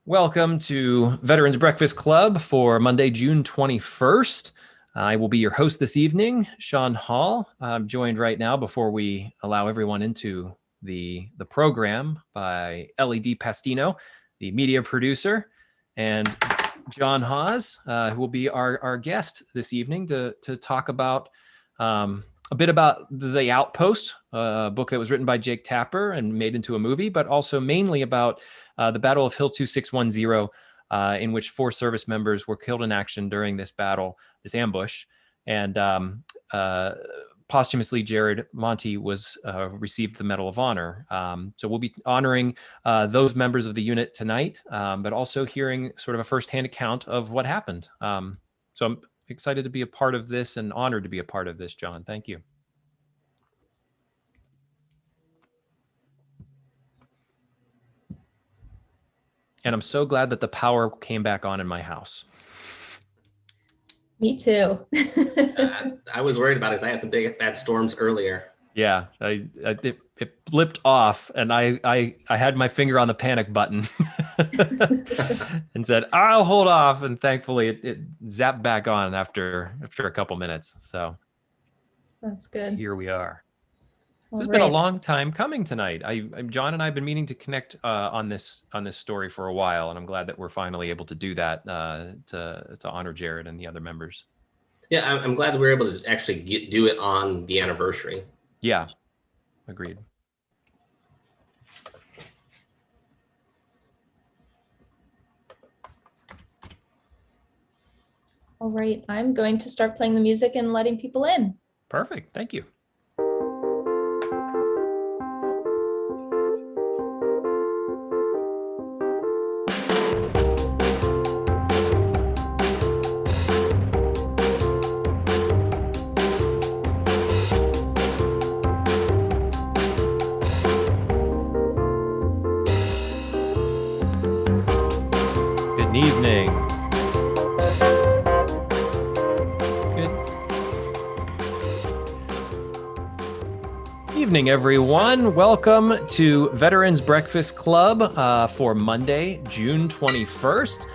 Welcome to Veterans Breakfast Club for Monday, June 21st. I will be your host this evening, Sean Hall. I'm joined right now, before we allow everyone into the program, by Ellie DiPastino, the media producer, and John Hawes, who will be our guest this evening to talk about a bit about The Outpost, a book that was written by Jake Tapper and made into a movie, but also mainly about the Battle of Hill 2610, in which 4 service members were killed in action during this battle, this ambush. And posthumously, Jared Monti was received the Medal of Honor. So we'll be honoring those members of the unit tonight, but also hearing sort of a firsthand account of what happened. So I'm excited to be a part of this and honored to be a part of this, John. Thank you. And I'm so glad that the power came back on in my house. Me too. I was worried about it because I had some bad storms earlier. Yeah, it blipped off, and I had my finger on the panic button and said, "I'll hold off." And thankfully, it zapped back on after a couple minutes. So that's good. Here we are. All This has right. been a long time coming tonight. John and I have been meaning to connect on this story for a while, and I'm glad that we're finally able to do that to honor Jared and the other members. Yeah, I'm glad that we were able to actually do it on the anniversary. Yeah, agreed. All right, I'm going to start playing the music and letting people in. Perfect, thank you. Evening, everyone. Welcome to Veterans Breakfast Club for Monday, June 21st.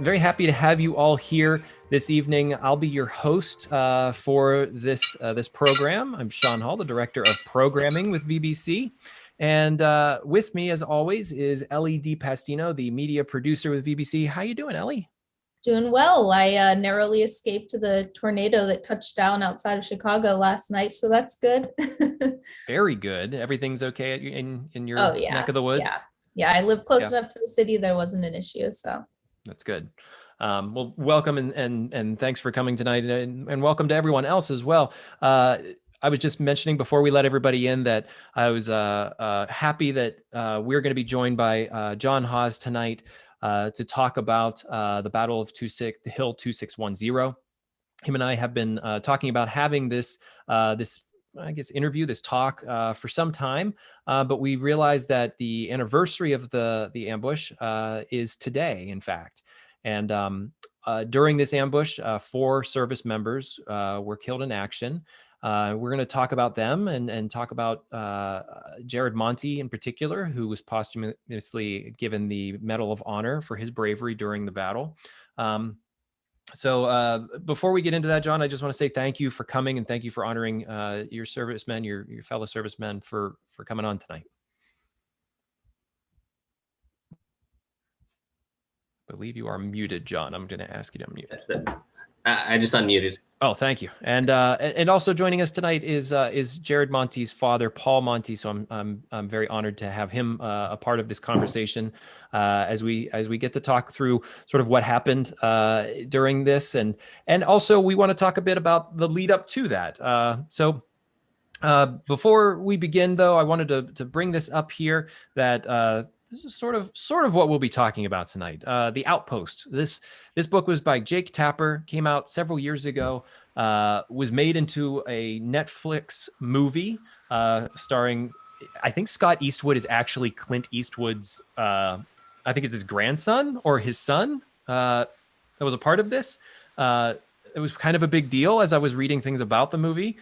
Very happy to have you all here this evening. I'll be your host for this program. I'm Sean Hall, the Director of Programming with VBC. And with me, as always, is Ellie DiPastino, the media producer with VBC. How you doing, Ellie? Doing well. I narrowly escaped the tornado that touched down outside of Chicago last night, so that's good. Very good. Everything's okay in your neck of the woods? Yeah. I live close enough to the city. There wasn't an issue, so. That's good. Well, welcome and thanks for coming tonight, and welcome to everyone else as well. I was just mentioning before we let everybody in that I was happy that we're going to be joined by John Hawes tonight to talk about the Battle of Hill 2610. Him and I have been talking about having this interview, this talk for some time, but we realized that the anniversary of the ambush is today, in fact. And during this ambush, 4 service members were killed in action. We're going to talk about them and talk about Jared Monti in particular, who was posthumously given the Medal of Honor for his bravery during the battle. So before we get into that, John, I just want to say thank you for coming and thank you for honoring your servicemen, your fellow servicemen for coming on tonight. I believe you are muted, John. I'm going to ask you to unmute. I just unmuted. Oh, thank you. And also joining us tonight is Jared Monti's father, Paul Monti. So I'm very honored to have him a part of this conversation as we get to talk through sort of what happened during this, and also we want to talk a bit about the lead up to that. So before we begin, though, I wanted to bring this up here that. This is sort of what we'll be talking about tonight. The Outpost. This book was by Jake Tapper, came out several years ago, was made into a Netflix movie starring, I think Scott Eastwood is actually Clint Eastwood's, I think it's his grandson or his son that was a part of this. It was kind of a big deal as I was reading things about the movie.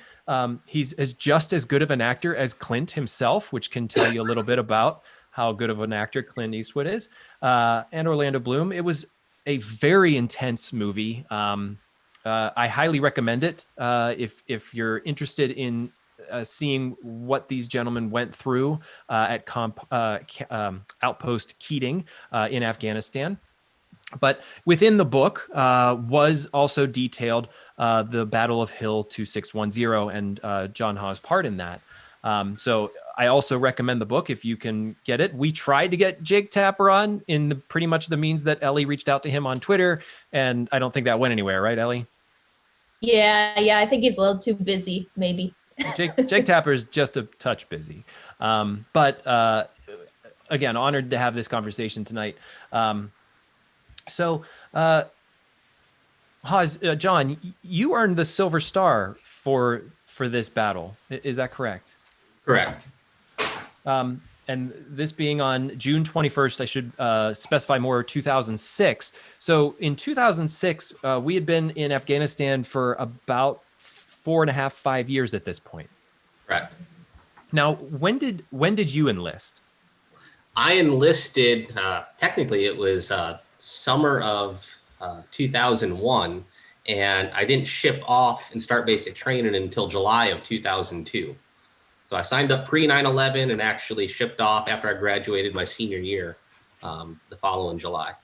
He's just as good of an actor as Clint himself, which can tell you a little bit about how good of an actor Clint Eastwood is, and Orlando Bloom. It was a very intense movie. I highly recommend it if you're interested in seeing what these gentlemen went through at Outpost Keating in Afghanistan. But within the book was also detailed the Battle of Hill 2610 and John Hawes' part in that. So I also recommend the book if you can get it. We tried to get Jake Tapper on in pretty much the means that Ellie reached out to him on Twitter, and I don't think that went anywhere, right, Ellie? Yeah, I think he's a little too busy, maybe. Jake Tapper is just a touch busy. But again, honored to have this conversation tonight. So, Hawes, John, you earned the Silver Star for this battle. Is that correct? Correct. And this being on June 21st, I should specify more, 2006. So in 2006, we had been in Afghanistan for about 4.5, 5 years at this point. Correct. Now, when did you enlist? I enlisted, technically it was summer of 2001, and I didn't ship off and start basic training until July of 2002. So I signed up pre 9/11 and actually shipped off after I graduated my senior year the following July.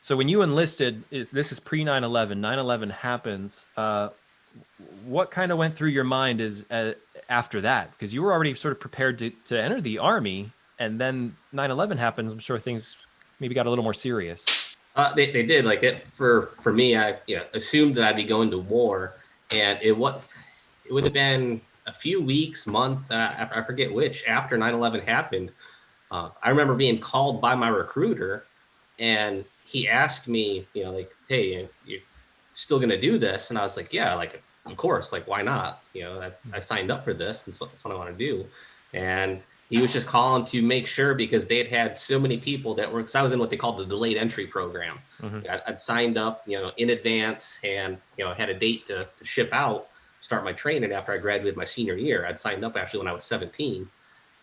So when you enlisted, this is pre 9/11, 9/11 happens. What kind of went through your mind after that? Because you were already sort of prepared to enter the Army, and then 9/11 happens. I'm sure things maybe got a little more serious. They did. Like it for me. I assumed that I'd be going to war, and it would have been a few weeks, month, I forget which, after 9/11 happened. I remember being called by my recruiter, and he asked me, like, hey, you're still going to do this? And I was like, yeah, like, of course, like, why not? I signed up for this, and that's what I want to do. And he was just calling to make sure, because they had so many people that were, because I was in what they called the delayed entry program. Mm-hmm. I'd signed up, in advance, and, had a date to ship out, start my training after I graduated my senior year. I'd signed up actually when I was 17,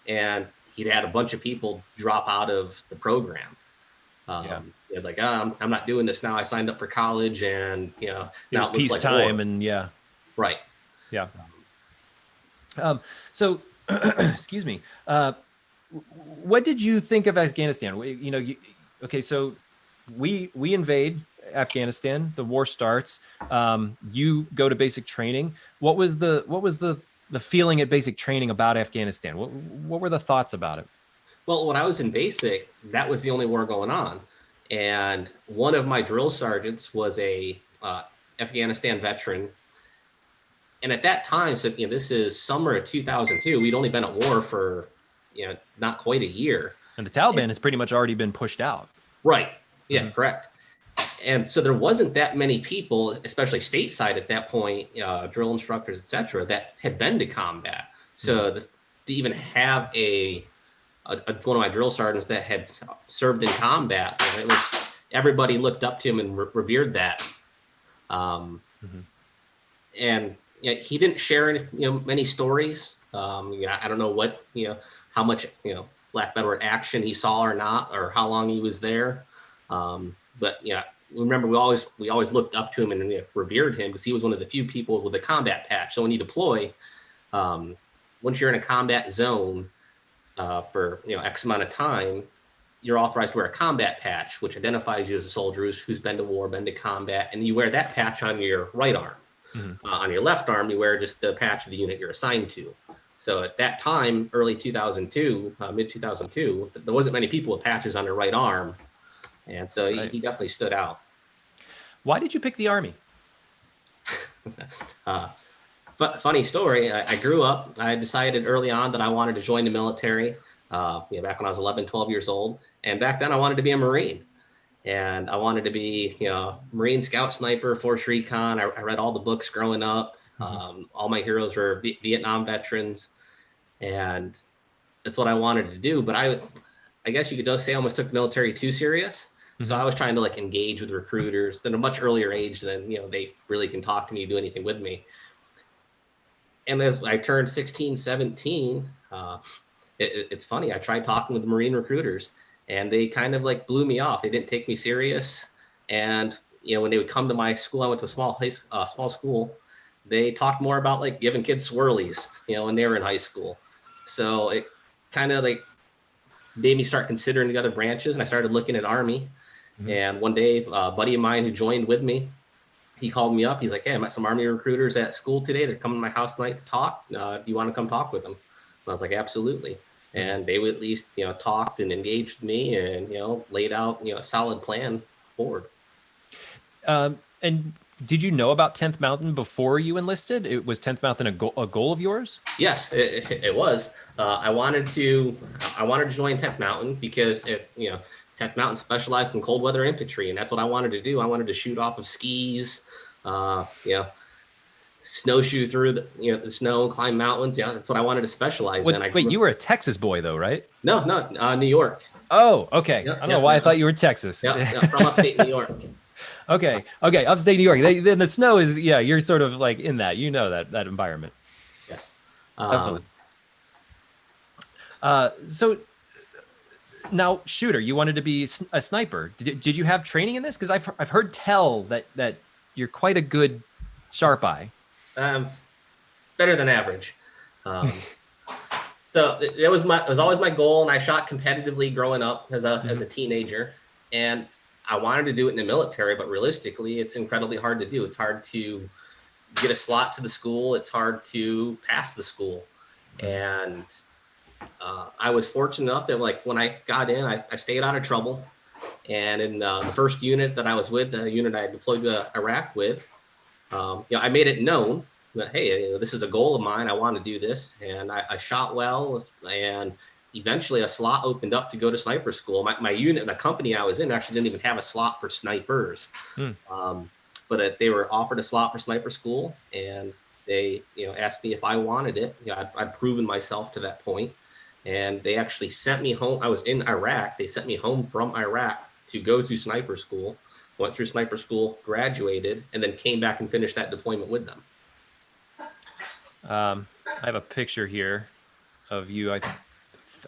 and he'd had a bunch of people drop out of the program. Like, I'm not doing this now. I signed up for college, and now it was peacetime, and right. Yeah. So, excuse me. What did you think of Afghanistan? Okay, so we invade Afghanistan. The war starts. You go to basic training. What was the feeling at basic training about Afghanistan? What were the thoughts about it? Well, when I was in basic, that was the only war going on, and one of my drill sergeants was a Afghanistan veteran. And at that time, so this is summer of 2002. We'd only been at war for not quite a year. And the Taliban has pretty much already been pushed out. Right. Yeah. Mm-hmm. Correct. And so there wasn't that many people, especially stateside at that point, drill instructors, et cetera, that had been to combat. So to even have one of my drill sergeants that had served in combat, it was, everybody looked up to him and revered that. And he didn't share any, many stories. I don't know what, how much, lack better word, action he saw or not, or how long he was there. But remember, we always looked up to him and revered him, because he was one of the few people with a combat patch. So when you deploy, once you're in a combat zone for X amount of time, you're authorized to wear a combat patch, which identifies you as a soldier who's been to war, been to combat, and you wear that patch on your right arm. Mm-hmm. On your left arm, you wear just the patch of the unit you're assigned to. So at that time, early 2002, mid 2002, there wasn't many people with patches on their right arm. And so he definitely stood out. Why did you pick the Army? Funny story. I grew up, I decided early on that I wanted to join the military, back when I was 11, 12 years old. And back then I wanted to be a Marine. And I wanted to be, Marine Scout Sniper, Force Recon. I read all the books growing up. All my heroes were Vietnam veterans. And that's what I wanted to do. But I guess you could just say I almost took the military too serious. So I was trying to engage with recruiters at a much earlier age than, they really can talk to me, do anything with me. And as I turned 16, 17, it's funny. I tried talking with the Marine recruiters, and they kind of like blew me off. They didn't take me serious. And when they would come to my school, I went to a small school. They talked more about like giving kids swirlies, when they were in high school. So it kind of like made me start considering the other branches, and I started looking at Army. Mm-hmm. And one day, a buddy of mine who joined with me, he called me up. He's like, "Hey, I met some Army recruiters at school today. They're coming to my house tonight to talk. Do you want to come talk with them?" And I was like, "Absolutely." And they would at least, talked and engaged with me and, laid out, a solid plan forward. And did you know about 10th Mountain before you enlisted? Was 10th Mountain a goal of yours? Yes, it was. I wanted to join 10th Mountain because 10th Mountain specialized in cold weather infantry, and that's what I wanted to do. I wanted to shoot off of skis, snowshoe through the snow, climb mountains. Yeah, that's what I wanted to specialize in. Wait, you were a Texas boy though, right? No, New York. Oh, okay. I don't know why I thought you were Texas. Yeah, from upstate New York. Okay, upstate New York. Then the snow is, you're sort of like in that, that environment. Yes. Definitely. So now, shooter, you wanted to be a sniper. Did you have training in this? Because I've heard tell that you're quite a good sharp eye. Better than average. So it was always my goal, and I shot competitively growing up as a teenager, and I wanted to do it in the military, but realistically, it's incredibly hard to do. It's hard to get a slot to the school. It's hard to pass the school, and I was fortunate enough that like when I got in, I stayed out of trouble, and in the first unit that I was with, the unit I deployed to Iraq with, I made it known that, hey, this is a goal of mine. I want to do this. And I shot well. And eventually a slot opened up to go to sniper school. My unit, the company I was in, actually didn't even have a slot for snipers. But they were offered a slot for sniper school. And they asked me if I wanted it. I'd proven myself to that point. And they actually sent me home. I was in Iraq. They sent me home from Iraq to go to sniper school. Went through sniper school, graduated, and then came back and finished that deployment with them. I have a picture here of you.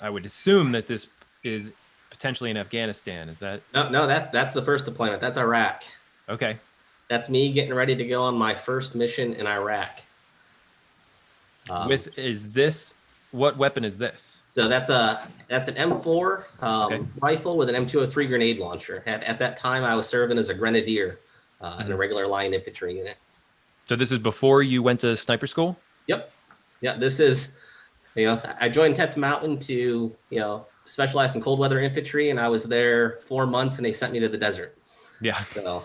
I would assume that this is potentially in Afghanistan. Is that? No, that's the first deployment. That's Iraq. Okay. That's me getting ready to go on my first mission in Iraq. What weapon is this? So that's an M4 rifle with an M203 grenade launcher. At that time, I was serving as a grenadier in a regular line infantry unit. So this is before you went to sniper school? Yep. Yeah, this is, I joined 10th Mountain to, specialize in cold weather infantry, and I was there 4 months, and they sent me to the desert. Yeah. So,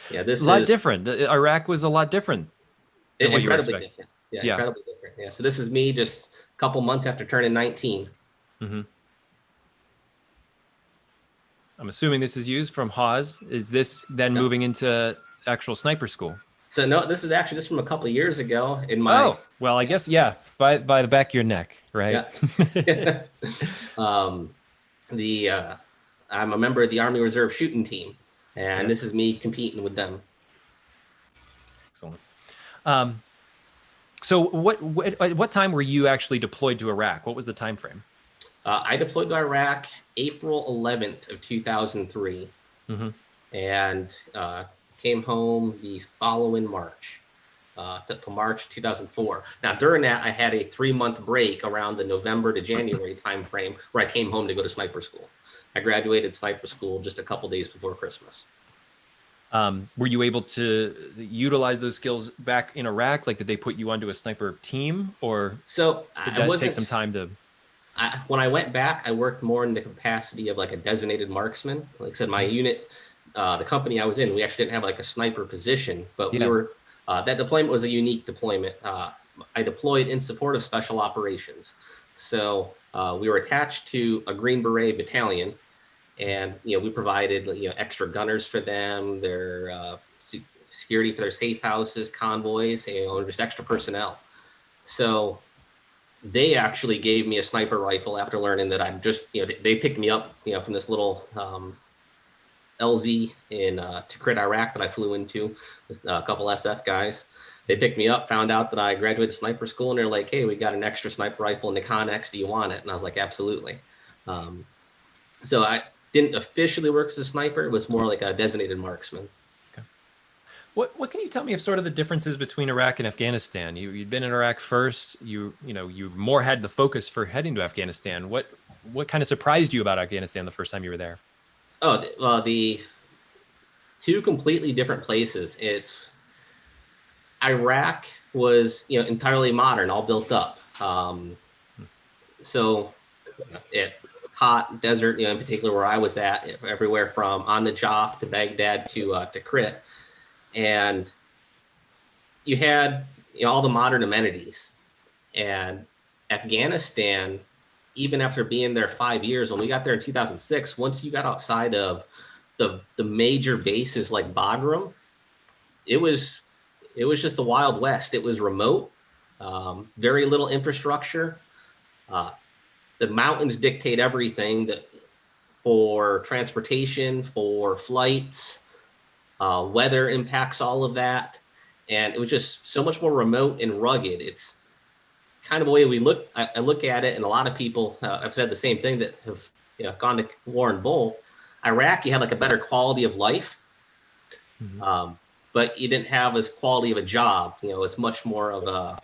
this is a lot different. Iraq was a lot different. Incredibly different. Yeah, incredibly different. Yeah, so this is me just a couple months after turning 19. Mm-hmm. I'm assuming this is used from Hawes. Is this then moving into actual sniper school? So no, this is actually just from a couple of years ago in my. Oh, well, I guess by the back of your neck, right? Yeah. I'm a member of the Army Reserve shooting team, and this is me competing with them. Excellent. So what time were you actually deployed to Iraq? What was the time frame? I deployed to Iraq April 11th of 2003, and came home the following March, to March 2004. Now, during that, I had a 3-month break around the November to January timeframe where I came home to go to sniper school. I graduated sniper school just a couple days before Christmas. Were you able to utilize those skills back in Iraq? Like, did they put you onto a sniper team, or did that take some time to? When I went back, I worked more in the capacity of like a designated marksman. Like I said, my unit, the company I was in, we actually didn't have like a sniper position, but we were. That deployment was a unique deployment. I deployed in support of special operations, so we were attached to a Green Beret battalion. And, we provided, extra gunners for them, their security for their safe houses, convoys, just extra personnel. So they actually gave me a sniper rifle after learning that I'm just, they picked me up, from this little LZ in Tikrit, Iraq that I flew into, a couple SF guys. they picked me up, found out that I graduated sniper school, and they're like, "Hey, we got an extra sniper rifle in the Connex. Do you want it?" And I was like, "Absolutely." So I didn't officially work as a sniper. It was more like a designated marksman. Okay. What can you tell me of sort of the differences between Iraq and Afghanistan? You'd been in Iraq first. You more had the focus for heading to Afghanistan. What kind of surprised you about Afghanistan the first time you were there? Oh, well, the two completely different places. It's Iraq was, entirely modern, all built up. So it hot desert, in particular where I was at, everywhere from on the Joff to Baghdad to Crit, and you had all the modern amenities. And Afghanistan, even after being there 5 years, when we got there in 2006, once you got outside of the major bases like Bagram, it was just the Wild West. It was remote, very little infrastructure. The mountains dictate everything for transportation, for flights, weather impacts all of that. And it was just so much more remote and rugged. It's kind of a way I look at it, and a lot of people have said the same thing that have gone to war in both. Iraq, you had like a better quality of life, but you didn't have as quality of a job. It's much more of a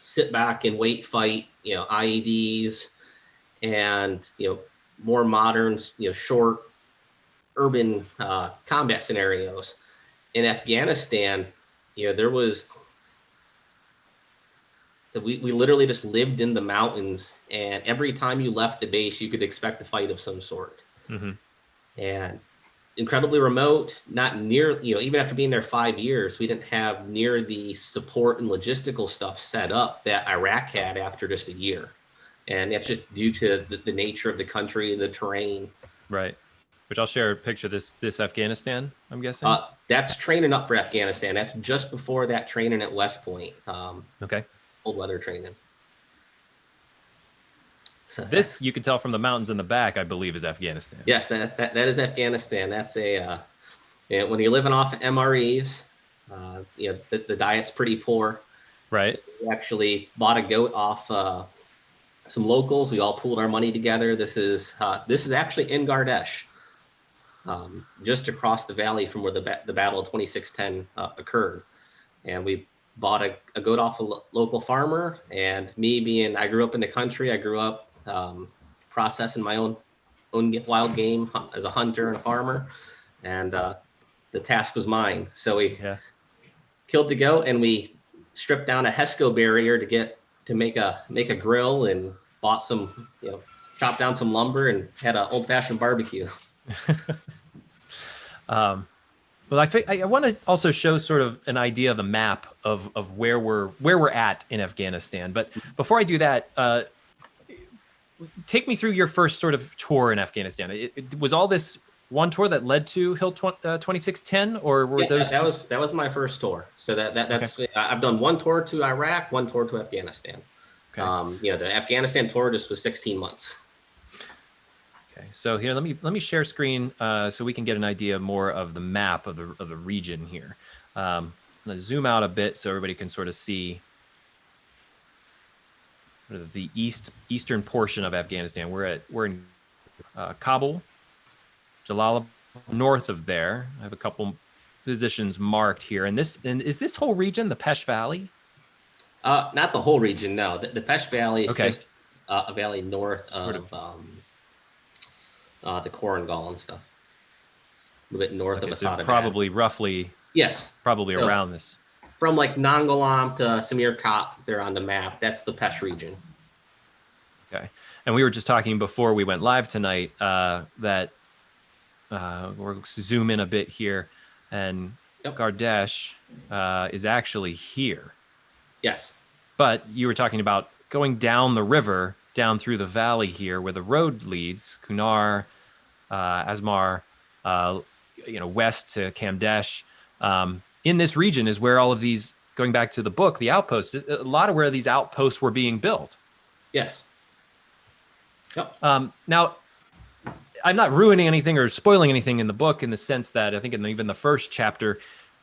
sit back and wait fight, IEDs, and more modern, short urban combat scenarios. In Afghanistan, there was, so we literally just lived in the mountains, and every time you left the base, you could expect a fight of some sort. And incredibly remote, not near, even after being there 5 years, we didn't have near the support and logistical stuff set up that Iraq had after just a year. And that's just due to the nature of the country, the terrain. Right. Which I'll share a picture of this Afghanistan, I'm guessing. That's training up for Afghanistan. That's just before that training at West Point. Okay. Cold weather training. So this, you can tell from the mountains in the back, I believe, is Afghanistan. Yes, that is Afghanistan. That's when you're living off MREs, the diet's pretty poor. Right. So we actually bought a goat off some locals. We all pooled our money together. This is actually in Gardesh, just across the valley from where the Battle of 2610 occurred. And we bought a goat off a local farmer. And I grew up in the country. I grew up processing my own wild game as a hunter and a farmer. And the task was mine. So we killed the goat, and we stripped down a Hesco barrier to make a grill, and bought some, chopped down some lumber, and had an old-fashioned barbecue. Well, I want to also show sort of an idea of the map of where we're at in Afghanistan. But before I do that, take me through your first sort of tour in Afghanistan. It was all this one tour that led to Hill 2610, or were those? That was my first tour. So that's okay. I've done one tour to Iraq, one tour to Afghanistan. Okay. The Afghanistan tour just was 16 months. Okay, so here let me share screen so we can get an idea more of the map of the region here. I'm gonna zoom out a bit so everybody can sort of see the eastern portion of Afghanistan. We're in Kabul, Jalalabad. North of there, I have a couple positions marked here. And is this whole region the Pesh Valley? Not the whole region, no. The Pesh Valley is just a valley north of the Korangal and stuff. A little bit north of Asad. So probably roughly. Yes. Probably around this. From like Nangalam to Samir Kop, they're on the map. That's the Pesh region. Okay. And we were just talking before we went live tonight that we'll zoom in a bit here, and Gardesh is actually here. Yes. But you were talking about going down the river, down through the valley here where the road leads, Kunar, Asmar, west to Kamdesh. In this region is where all of these, going back to the book, the outposts, a lot of where these outposts were being built. Yes. Yep. Now, I'm not ruining anything or spoiling anything in the book, in the sense that I think in even the first chapter,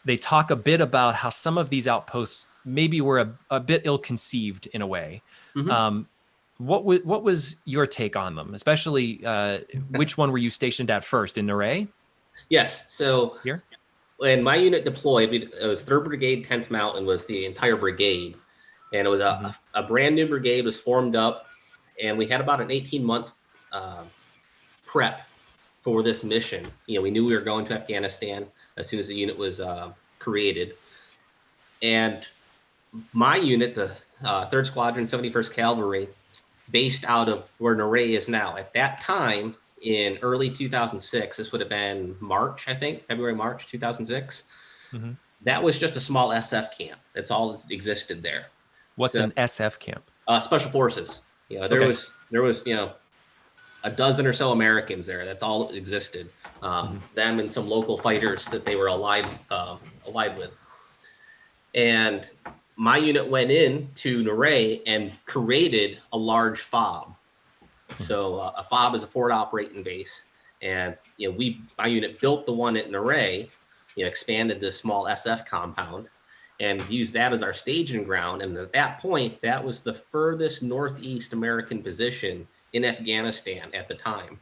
they talk a bit about how some of these outposts maybe were a bit ill-conceived in a way. Mhm. What was your take on them, especially which one were you stationed at first, in Naray? Yes. So Here? when my unit deployed, it was 3rd Brigade, 10th Mountain was the entire brigade. And it was Mhm. a brand new brigade, was formed up. And we had about an 18-month prep for this mission. We knew we were going to Afghanistan as soon as the unit was created. And my unit, the 3rd Squadron, 71st Cavalry, based out of where Naray is now. At that time, in early 2006, this would have been March, I think, February, March 2006. Mhm. That was just a small SF camp. That's all that existed there. What's So an SF camp? Special Forces. There Okay. was a dozen or so Americans there. That's all that existed. Them and some local fighters that they were allied with. And my unit went in to Naray and created a large FOB. So a FOB is a forward operating base, and my unit built the one at Naray, expanded this small SF compound, and used that as our staging ground. And at that point, that was the furthest northeast American position in Afghanistan at the time.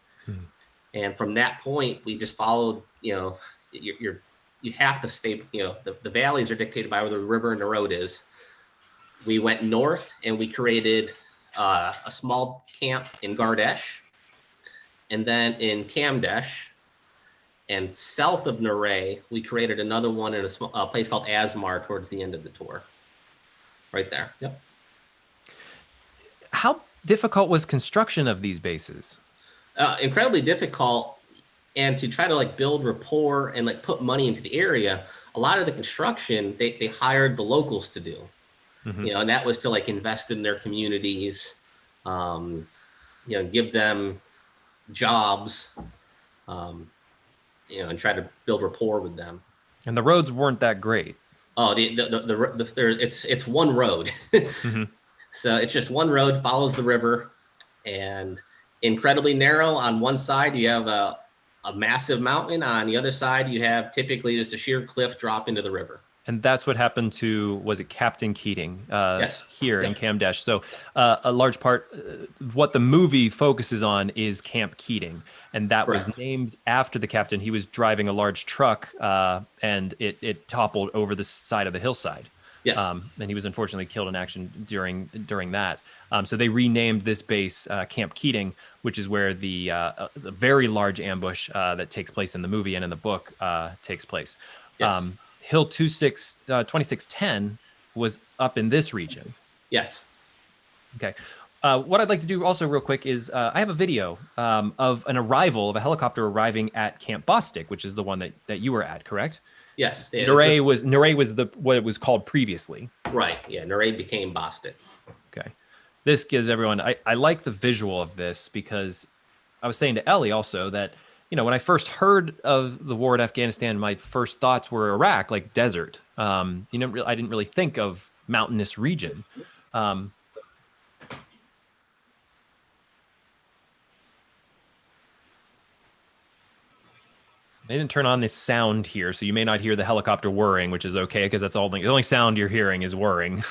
And from that point, we just followed. You have to stay. The valleys are dictated by where the river and the road is. We went north and we created a small camp in Gardesh, and then in Kamdesh, and south of Naray, we created another one in a place called Asmar towards the end of the tour. Right there. Yep. How difficult was construction of these bases? Incredibly difficult, and to try to build rapport and put money into the area. A lot of the construction they hired the locals to do. And that was to invest in their communities, give them jobs, and try to build rapport with them. And the roads weren't that great. Oh, it's one road. So it's just one road, follows the river, and incredibly narrow. On one side, you have a massive mountain. On the other side, you have typically just a sheer cliff drop into the river. And that's what happened to, was it Captain Keating? Yes. Here Yep. in Kamdesh. So a large part, what the movie focuses on is Camp Keating. And that Correct. was named after the captain. He was driving a large truck and it toppled over the side of the hillside. Yes. And he was unfortunately killed in action during that. So they renamed this base Camp Keating, which is where the very large ambush that takes place in the movie and in the book takes place. Yes. Hill 2610 was up in this region. Yes. Okay. What I'd like to do also real quick is I have a video of an arrival of a helicopter arriving at Camp Bostic, which is the one that you were at, correct? Yes. Naray was what it was called previously. Right. Yeah. Naray became Bostic. Okay. This gives everyone, I like the visual of this because I was saying to Ellie also that, when I first heard of the war in Afghanistan, my first thoughts were Iraq, like desert. I didn't really think of mountainous region. I didn't turn on this sound here, so you may not hear the helicopter whirring, which is okay because that's the only sound you're hearing is whirring.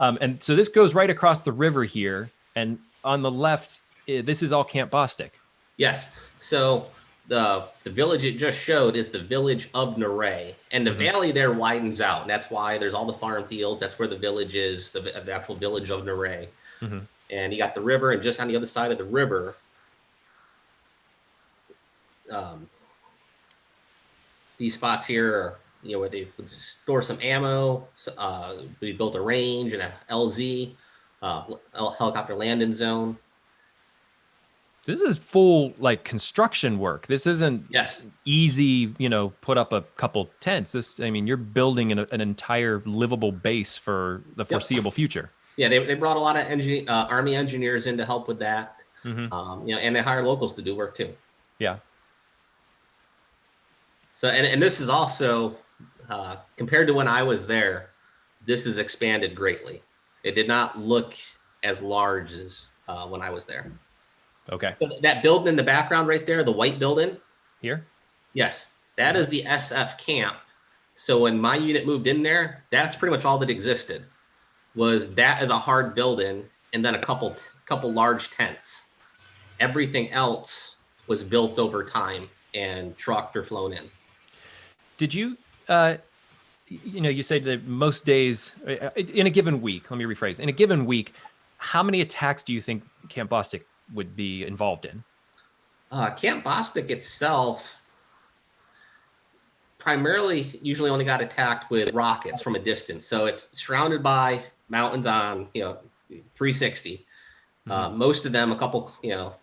And so this goes right across the river here, and on the left, this is all Camp Bostic. Yes. So the village it just showed is the village of Naray, and the valley there widens out. And that's why there's all the farm fields. That's where the village is, the actual village of Naray. And you got the river, and just on the other side of the river, these spots here are, where they would store some ammo. We built a range and a LZ, helicopter landing zone. This is full construction work. This isn't easy, put up a couple tents. You're building an entire livable base for the foreseeable future. Yeah, they brought a lot of Army engineers in to help with that. And they hire locals to do work too. Yeah. So, and this is also, compared to when I was there, this has expanded greatly. It did not look as large as when I was there. Okay. So that building in the background right there, the white building. Here? Yes. That is the SF camp. So when my unit moved in there, that's pretty much all that existed. Was that as a hard building, and then a couple large tents. Everything else was built over time and trucked or flown in. Did you, you said that most days in a given week, let me rephrase, in a given week, how many attacks do you think Camp Bostic would be involved in? Camp Bostic itself primarily usually only got attacked with rockets from a distance. So it's surrounded by mountains on, 360. Most of them, a couple,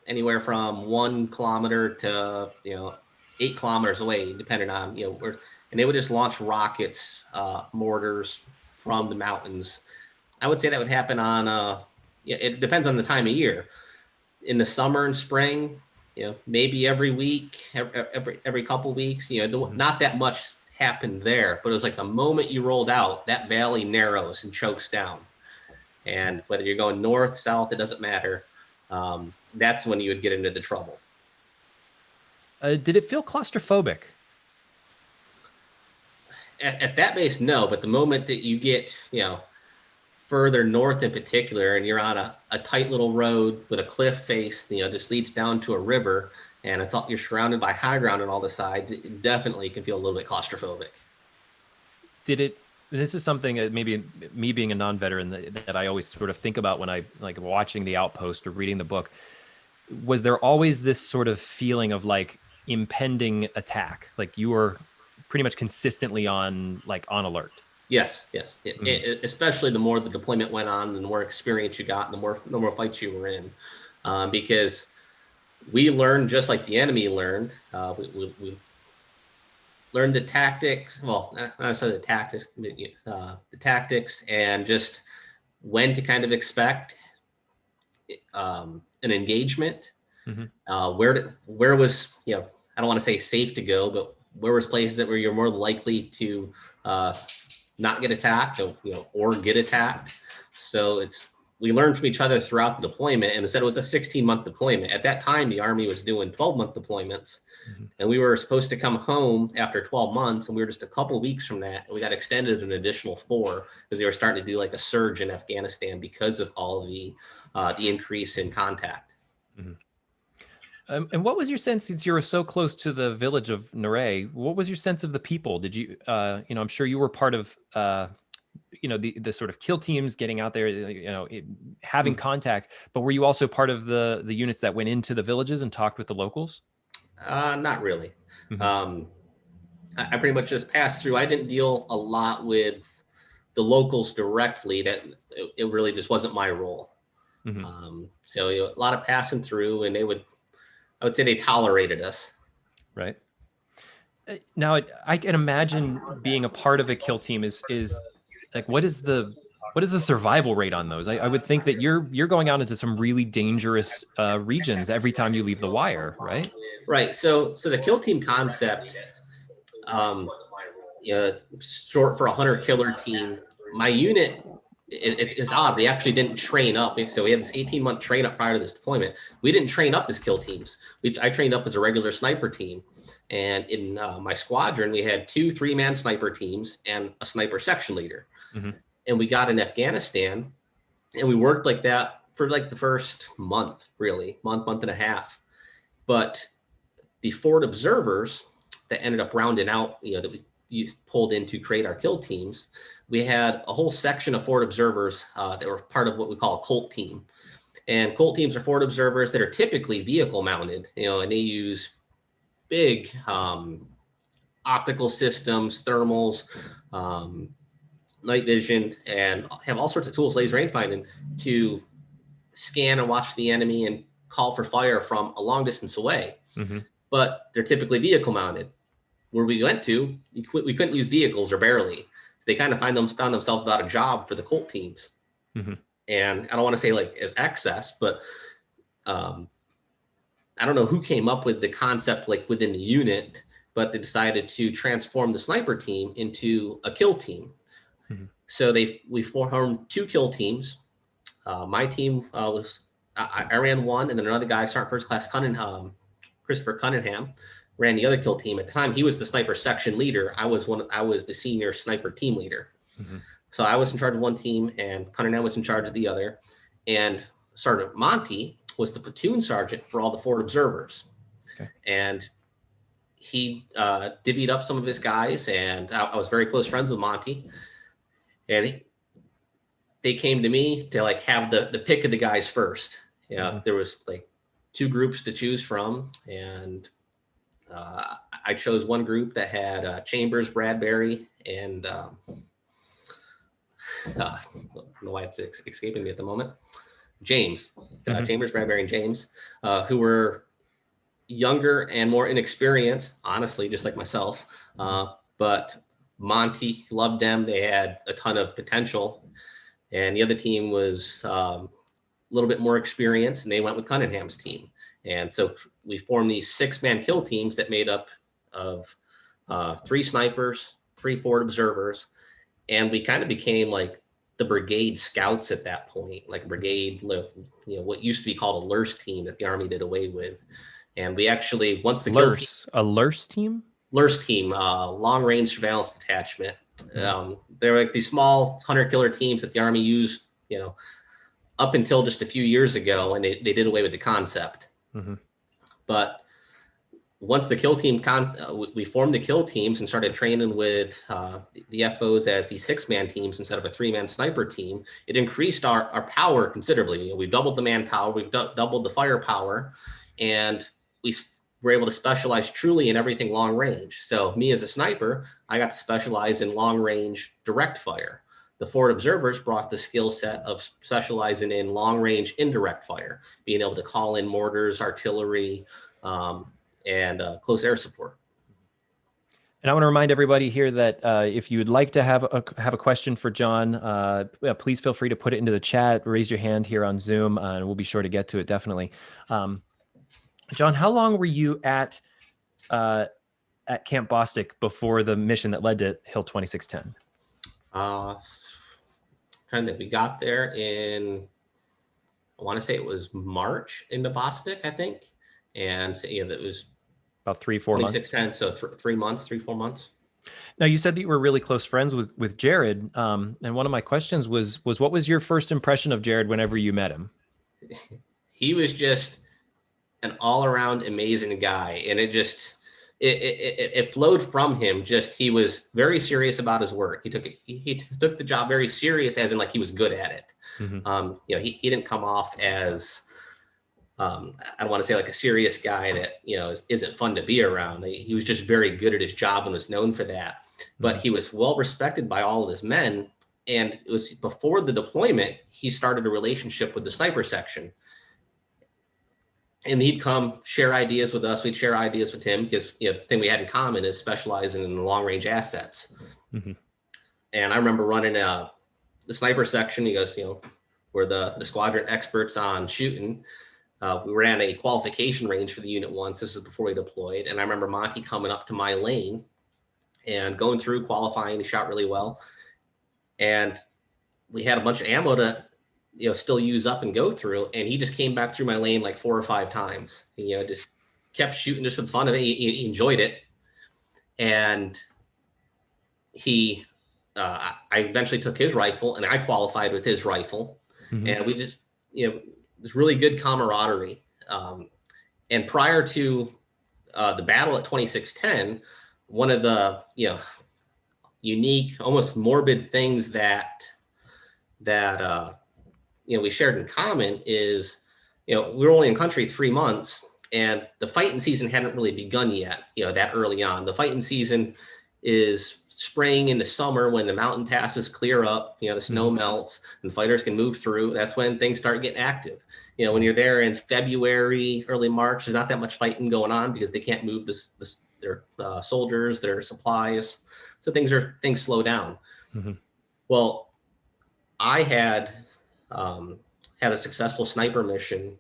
anywhere from 1 kilometer to, 8 kilometers away, depending on, and they would just launch rockets, mortars from the mountains. I would say that would happen on, it depends on the time of year. In the summer and spring, maybe every week, every couple weeks, not that much happened there, but it was like the moment you rolled out, that valley narrows and chokes down. And whether you're going north, south, it doesn't matter. That's when you would get into the trouble. Did it feel claustrophobic? At that base, no. But the moment that you get, further north in particular, and you're on a tight little road with a cliff face, just leads down to a river, and you're surrounded by high ground on all the sides, it definitely can feel a little bit claustrophobic. This is something that maybe me being a non-veteran that I always sort of think about when I like watching The Outpost or reading the book. Was there always this sort of feeling of like impending attack? Like you were pretty much consistently on alert? Yes. Especially the more the deployment went on, the more experience you got, the more fights you were in, because we learned just like the enemy learned. We've learned the tactics. Well, not necessarily the tactics, and just when to kind of expect an engagement. Where was I don't want to say safe to go, but where was places that where you're more likely to not get attacked, or get attacked. So we learned from each other throughout the deployment, and instead it was a 16-month deployment. At that time, the Army was doing 12-month deployments, and we were supposed to come home after 12 months, and we were just a couple weeks from that. We got extended an additional 4 because they were starting to do like a surge in Afghanistan because of all the increase in contact. And what was your sense, since you were so close to the village of Naray, what was your sense of the people? Did you, I'm sure you were part of, the sort of kill teams getting out there, having contact, but were you also part of the units that went into the villages and talked with the locals? Not really. I pretty much just passed through. I didn't deal a lot with the locals directly. That it really just wasn't my role. So a lot of passing through, and I would say they tolerated us. Right. Now, I can imagine being a part of a kill team is like, what is the survival rate on those? I would think that you're going out into some really dangerous regions every time you leave the wire, right? Right. So the kill team concept, short for a hunter killer team. My unit, it's odd. We actually didn't train up. So we had this 18-month train up prior to this deployment. We didn't train up as kill teams. I trained up as a regular sniper team. And in my squadron, we had 2 3-man sniper teams and a sniper section leader. And we got in Afghanistan, and we worked like that for like the first month, really, month and a half. But the forward observers that ended up rounding out, that we pulled in to create our kill teams, we had a whole section of forward observers that were part of what we call a Colt team. And Colt teams are forward observers that are typically vehicle mounted, and they use big optical systems, thermals, night vision, and have all sorts of tools, laser rangefinding, to scan and watch the enemy and call for fire from a long distance away. But they're typically vehicle mounted. Where we went to, we couldn't use vehicles, or barely. So they kind of found themselves without a job for the Colt teams. And I don't want to say like as excess, but I don't know who came up with the concept like within the unit, but they decided to transform the sniper team into a kill team. So we formed 2 kill teams. My team I ran one, and then another guy, Sergeant First Class Christopher Cunningham ran the other kill team. At the time, he was the sniper section leader. I was the senior sniper team leader. Mm-hmm. So I was in charge of one team, and Cunningham was in charge of the other. And Sergeant Monti was the platoon sergeant for all the forward observers. Okay. And he divvied up some of his guys, and I was very close friends with Monty. And they came to me to like have the pick of the guys first. Mm-hmm. There was like 2 groups to choose from, and I chose one group that had Chambers, Bradbury, and I don't know why it's escaping me at the moment. James, Mm-hmm. Chambers, Bradbury, and James, who were younger and more inexperienced, honestly, just like myself. But Monty loved them. They had a ton of potential. And the other team was a little bit more experienced, and they went with Cunningham's team. And so we formed these 6-man kill teams that made up of 3 snipers, 3 forward observers. And we kind of became like the brigade scouts at that point, like brigade, what used to be called a LURS team that the Army did away with. And we actually, once the kill team, a LURS team? LURS team, long range surveillance detachment. They're like these small hunter killer teams that the Army used, up until just a few years ago, and they did away with the concept. Mm-hmm. But once the kill team, we formed the kill teams and started training with the FOs as these 6-man teams instead of a 3-man sniper team. It increased our power considerably. We've doubled the manpower, we've doubled the firepower, and we were able to specialize truly in everything long range. So me as a sniper, I got to specialize in long range direct fire. The forward observers brought the skill set of specializing in long range indirect fire, being able to call in mortars, artillery, and close air support. And I want to remind everybody here that if you would like to have a question for John, please feel free to put it into the chat, raise your hand here on Zoom, and we'll be sure to get to it, definitely. John, how long were you at Camp Bostic before the mission that led to Hill 2610? Kind of, we got there in, I want to say it was March into Bostic, I think. And so, that was about 3-4 months. 2610, so 3 months, 3-4 months. Now, you said that you were really close friends with Jared. And one of my questions was what was your first impression of Jared whenever you met him? He was just an all-around amazing guy. And it flowed from him. Just, he was very serious about his work. He took the job very serious, as in like he was good at it. Mm-hmm. He didn't come off as, I don't want to say like a serious guy that, isn't fun to be around. He was just very good at his job and was known for that. But he was well respected by all of his men. And it was before the deployment, he started a relationship with the sniper section. And he'd come share ideas with us. We'd share ideas with him because, the thing we had in common is specializing in long range assets. Mm-hmm. And I remember running the sniper section. He goes, we're the squadron experts on shooting. We ran a qualification range for the unit once. This is before we deployed. And I remember Monty coming up to my lane and going through qualifying. He shot really well. And we had a bunch of ammo to, still use up and go through. And he just came back through my lane like 4 or 5 times. Just kept shooting just for the fun of it. He enjoyed it. And I eventually took his rifle and I qualified with his rifle. Mm-hmm. And we just, there's really good camaraderie. And prior to the battle at 2610, one of the, unique, almost morbid things that we shared in common is, we were only in country 3 months and the fighting season hadn't really begun yet, that early on. The fighting season is spring into summer when the mountain passes clear up, the snow melts and fighters can move through. That's when things start getting active. When you're there in February, early March, there's not that much fighting going on because they can't move their soldiers, their supplies. So things slow down. Mm-hmm. Well, I had a successful sniper mission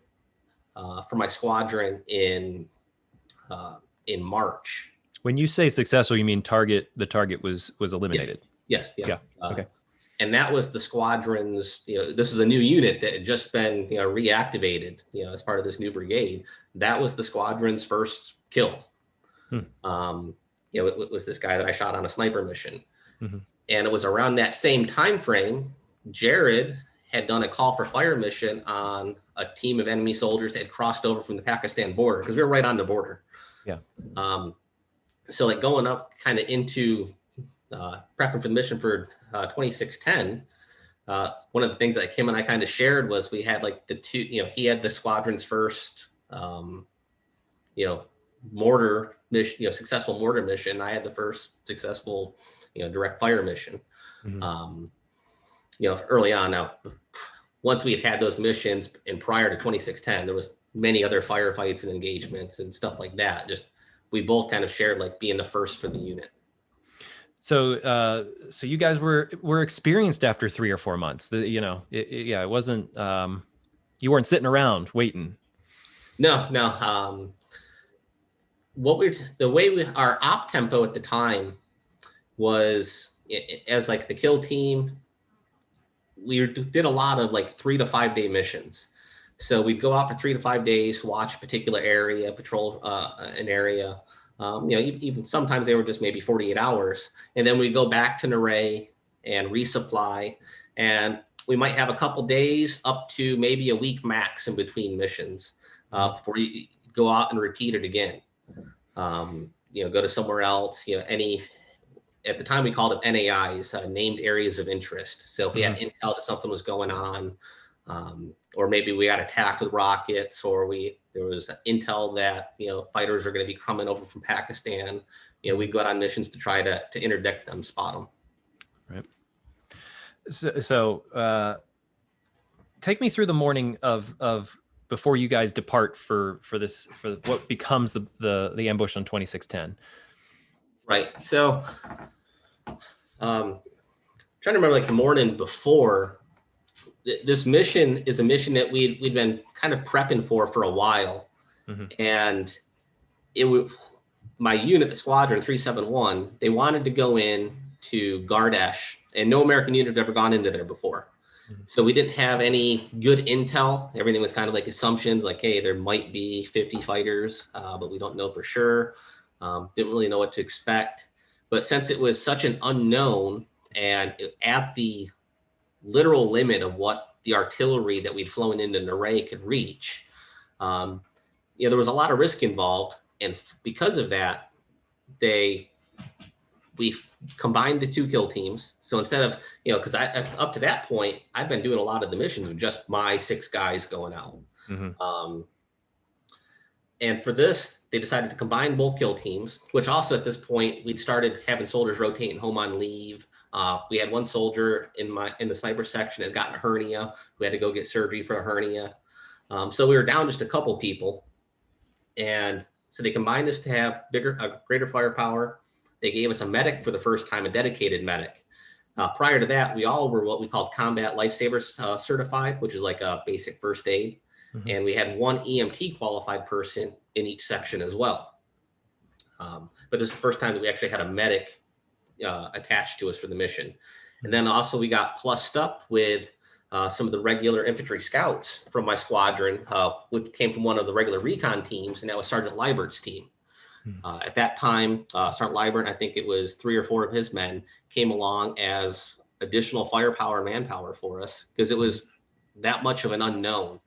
for my squadron in March. When you say successful, you mean the target was eliminated? Yes. Yeah. Okay. And that was the squadron's, this is a new unit that had just been, reactivated, as part of this new brigade. That was the squadron's first kill. It was this guy that I shot on a sniper mission. And it was around that same time frame, Jared had done a call for fire mission on a team of enemy soldiers that had crossed over from the Pakistan border, because we were right on the border. Yeah. So like going up kind of into prepping for the mission for 2610, one of the things that Kim and I kind of shared was we had like the two, he had the squadron's first, mortar mission, successful mortar mission. I had the first successful, direct fire mission. Early on. Now, once we had those missions and prior to 2610, there was many other firefights and engagements and stuff like that. Just, we both kind of shared like being the first for the unit. So, so you guys were experienced after 3 or 4 months. It wasn't. You weren't sitting around waiting. No. Our op tempo at the time was, as like the kill team, we did a lot of like 3 to 5 day missions. So we'd go out for 3 to 5 days, watch a particular area, patrol an area. Even sometimes they were just maybe 48 hours. And then we'd go back to Naray and resupply. And we might have a couple days up to maybe a week max in between missions before you go out and repeat it again. Go to somewhere else, at the time we called it NAIs, named areas of interest. So if we had intel that something was going on, or maybe we got attacked with rockets, or there was intel that, fighters are going to be coming over from Pakistan, we'd go out on missions to try to interdict them, spot them. Right. So take me through the morning of before you guys depart for what becomes the ambush on 2610. Right. So, trying to remember like the morning before. This mission is a mission that we'd been kind of prepping for a while, and my unit, the squadron 371, they wanted to go in to Gardesh, and no American unit had ever gone into there before. So we didn't have any good intel. Everything was kind of like assumptions, like, hey, there might be 50 fighters, but we don't know for sure. Didn't really know what to expect. But since it was such an unknown and at the literal limit of what the artillery that we'd flown into Naray could reach, there was a lot of risk involved. And because of that, we combined the 2 kill teams. So instead of, because up to that point, I've been doing a lot of the missions with just my 6 guys going out. And for this, they decided to combine both kill teams, which also at this point, we'd started having soldiers rotating home on leave. We had one soldier in the sniper section that got a hernia, who had to go get surgery for a hernia. So we were down just a couple people. And so they combined us to have greater firepower. They gave us a medic for the first time, a dedicated medic. Prior to that, we all were what we called combat lifesavers certified, which is like a basic first aid. And we had 1 EMT qualified person in each section as well. But this is the first time that we actually had a medic attached to us for the mission. And then also we got plussed up with some of the regular infantry scouts from my squadron, which came from one of the regular recon teams, and that was Sergeant Leibert's team. At that time, Sergeant Leibert, I think it was 3 or 4 of his men, came along as additional firepower and manpower for us, because it was that much of an unknown.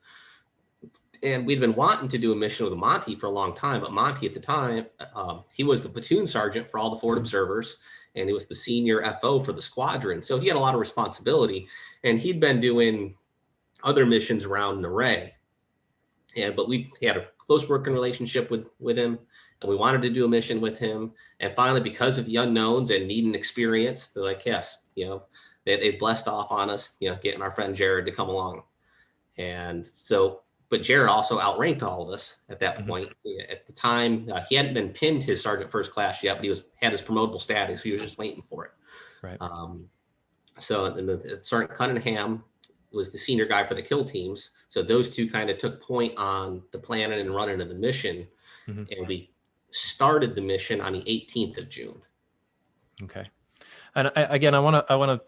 And we'd been wanting to do a mission with Monti for a long time, but Monti at the time, he was the platoon sergeant for all the forward observers, and he was the senior FO for the squadron. So he had a lot of responsibility, and he'd been doing other missions around Naray. But we had a close working relationship with him, and we wanted to do a mission with him. And finally, because of the unknowns and needing experience, they're like, yes, they blessed off on us, getting our friend Jared to come along. And so, but Jared also outranked all of us at that point. At the time, he hadn't been pinned his sergeant first class yet, but he had his promotable status. He was just waiting for it. Right. So then the Sergeant Cunningham was the senior guy for the kill teams. So those two kind of took point on the planning and running of the mission. And we started the mission on the 18th of June. Okay. And I want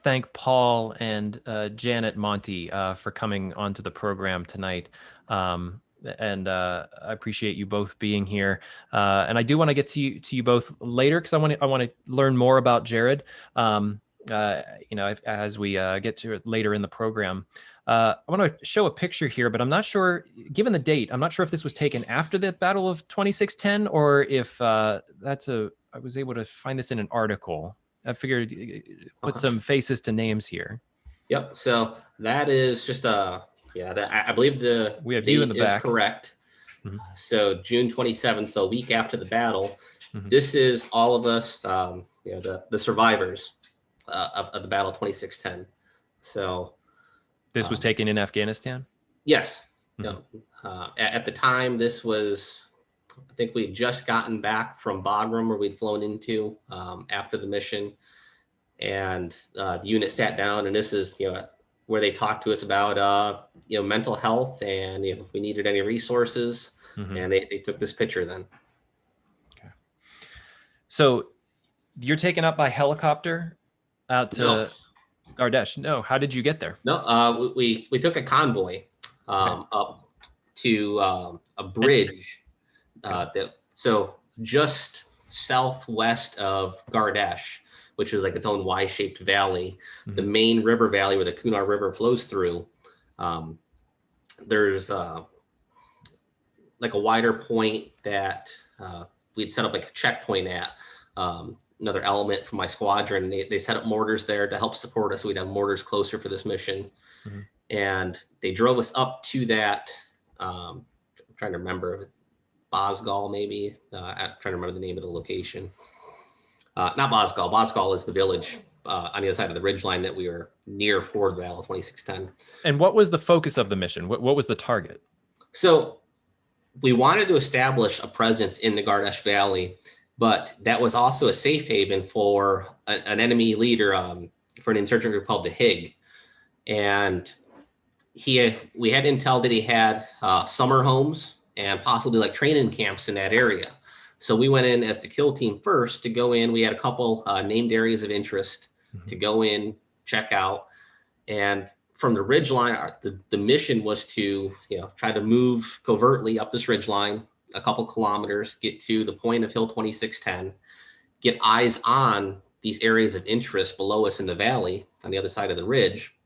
thank Paul and Janet Monti for coming onto the program tonight. And I appreciate you both being here. And I do want to get to you both later because I want to learn more about Jared. As we get to it later in the program. I want to show a picture here, but I'm not sure, given the date, I'm not sure if this was taken after the Battle of 2610 or if I was able to find this in an article. I figured put some faces to names here. Yep. So that is just I believe we have you in the back. Correct. Mm-hmm. So June 27th, so a week after the battle. Mm-hmm. This is all of us, the survivors of the battle 2610. So this was taken in Afghanistan? Yes. Mm-hmm. At the time, this was, I think we had just gotten back from Bagram, where we'd flown into after the mission. And the unit sat down, and this is, where they talked to us about, mental health and if we needed any resources. Mm-hmm. And they took this picture then. Okay. So you're taken up by helicopter out to Gardesh. No, how did you get there? No, we took a convoy up to a bridge so just southwest of Gardesh, which is like its own Y-shaped valley. Mm-hmm. The main river valley where the Kunar River flows through. There's like a wider point that we'd set up like a checkpoint at. Another element from my squadron, they set up mortars there to help support us. We'd have mortars closer for this mission. Mm-hmm. And they drove us up to that, I'm trying to remember, Bosgal maybe. I'm trying to remember the name of the location. Not Bosgal. Bosgal is the village on the other side of the ridgeline that we were near for the Battle of 2610. And what was the focus of the mission? What was the target? So we wanted to establish a presence in the Gardesh Valley, but that was also a safe haven for an enemy leader, for an insurgent group called the HIG. And we had intel that he had summer homes and possibly like training camps in that area. So we went in as the kill team first to go in. We had a couple named areas of interest to go in, check out. And from the ridgeline, the mission was to try to move covertly up this ridgeline a couple kilometers, get to the point of Hill 2610, get eyes on these areas of interest below us in the valley on the other side of the ridge,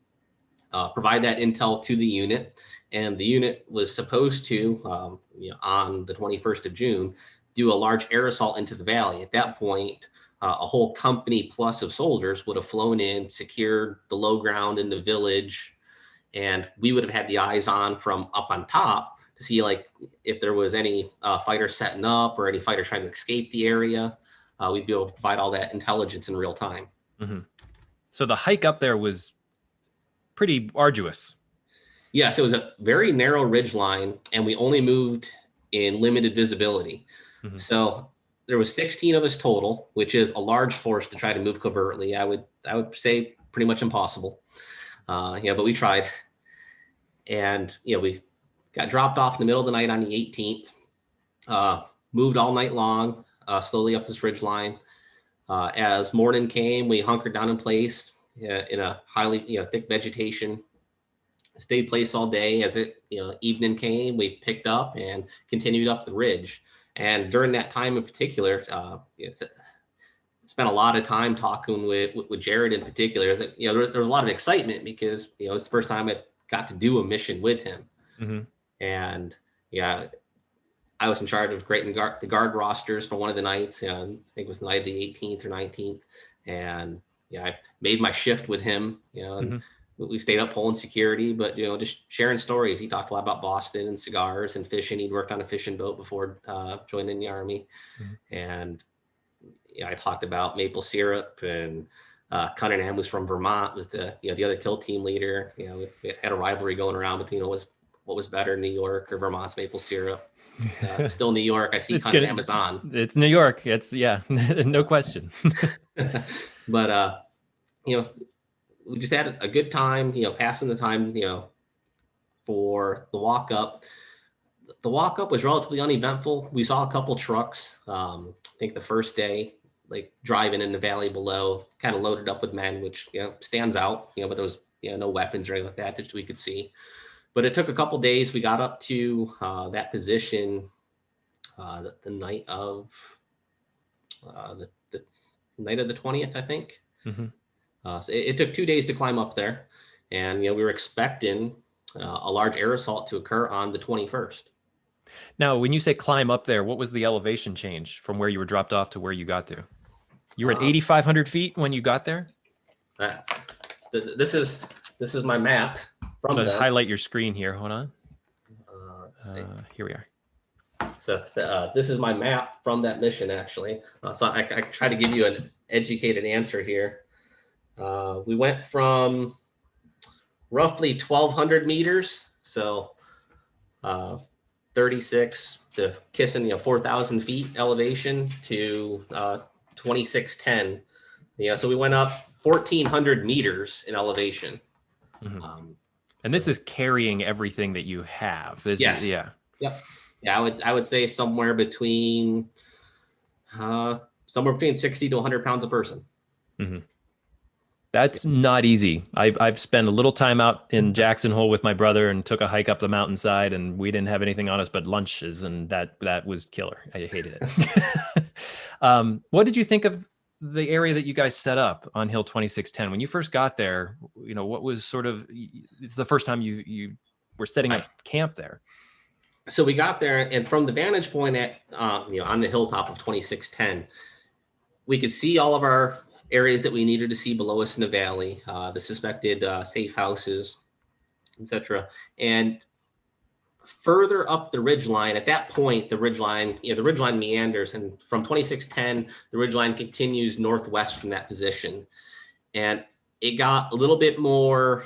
provide that intel to the unit. And the unit was supposed to, on the 21st of June, do a large air assault into the valley. At that point, a whole company plus of soldiers would have flown in, secured the low ground in the village, and we would have had the eyes on from up on top to see like if there was any fighters setting up or any fighters trying to escape the area. We'd be able to provide all that intelligence in real time. Mm-hmm. So the hike up there was pretty arduous. Yes, it was a very narrow ridge line, and we only moved in limited visibility. Mm-hmm. So there was 16 of us total, which is a large force to try to move covertly. I would say pretty much impossible. But we tried. And we got dropped off in the middle of the night on the 18th. Moved all night long, slowly up this ridge line. As morning came, we hunkered down in place in a highly thick vegetation. Stayed placed all day. As evening came, we picked up and continued up the ridge. And during that time in particular, spent a lot of time talking with Jared in particular. There was a lot of excitement because it was the first time I got to do a mission with him. Mm-hmm. And I was in charge of creating the guard rosters for one of the nights. I think it was the night of the 18th or 19th, and I made my shift with him. And mm-hmm. We stayed up pulling security, but just sharing stories. He talked a lot about Boston and cigars and fishing. He'd worked on a fishing boat before joining the Army, mm-hmm. and I talked about maple syrup. And Cunningham, who's from Vermont, was the other kill team leader. We had a rivalry going around between what was better, New York or Vermont's maple syrup. Still New York. I see Cunningham is on. It's New York. It's no question. But we just had a good time, passing the time, for the walk up. The walk up was relatively uneventful. We saw a couple trucks. I think the first day like driving in the valley below, kind of loaded up with men, which, stands out, but there was, no weapons or anything like that that we could see. But it took a couple days. We got up to that position the night of the night of the 20th, I think. So it took 2 days to climb up there. And, we were expecting a large air assault to occur on the 21st. Now, when you say climb up there, what was the elevation change from where you were dropped off to where you got to? You were at 8,500 feet when you got there? This is my map. I'm going to highlight your screen here. Hold on. Let's see. Here we are. So this is my map from that mission, actually. So I try to give you an educated answer here. We went from roughly 1,200 meters, so 36 to kissing 4,000 feet elevation to 2,610. So we went up 1,400 meters in elevation. And this is carrying everything that you have. Yes. Yeah. Yep. Yeah, I would say somewhere between 60 to 100 pounds a person. That's not easy. I've spent a little time out in Jackson Hole with my brother and took a hike up the mountainside, and we didn't have anything on us but lunches, and that was killer. I hated it. What did you think of the area that you guys set up on Hill 2610? When you first got there, what was sort of, it's the first time you were setting up camp there. So we got there, and from the vantage point at, on the hilltop of 2610, we could see all of our areas that we needed to see below us in the valley, the suspected safe houses, etc. And further up the ridgeline, at that point, the ridgeline meanders, and from 2610, the ridgeline continues northwest from that position. And it got a little bit more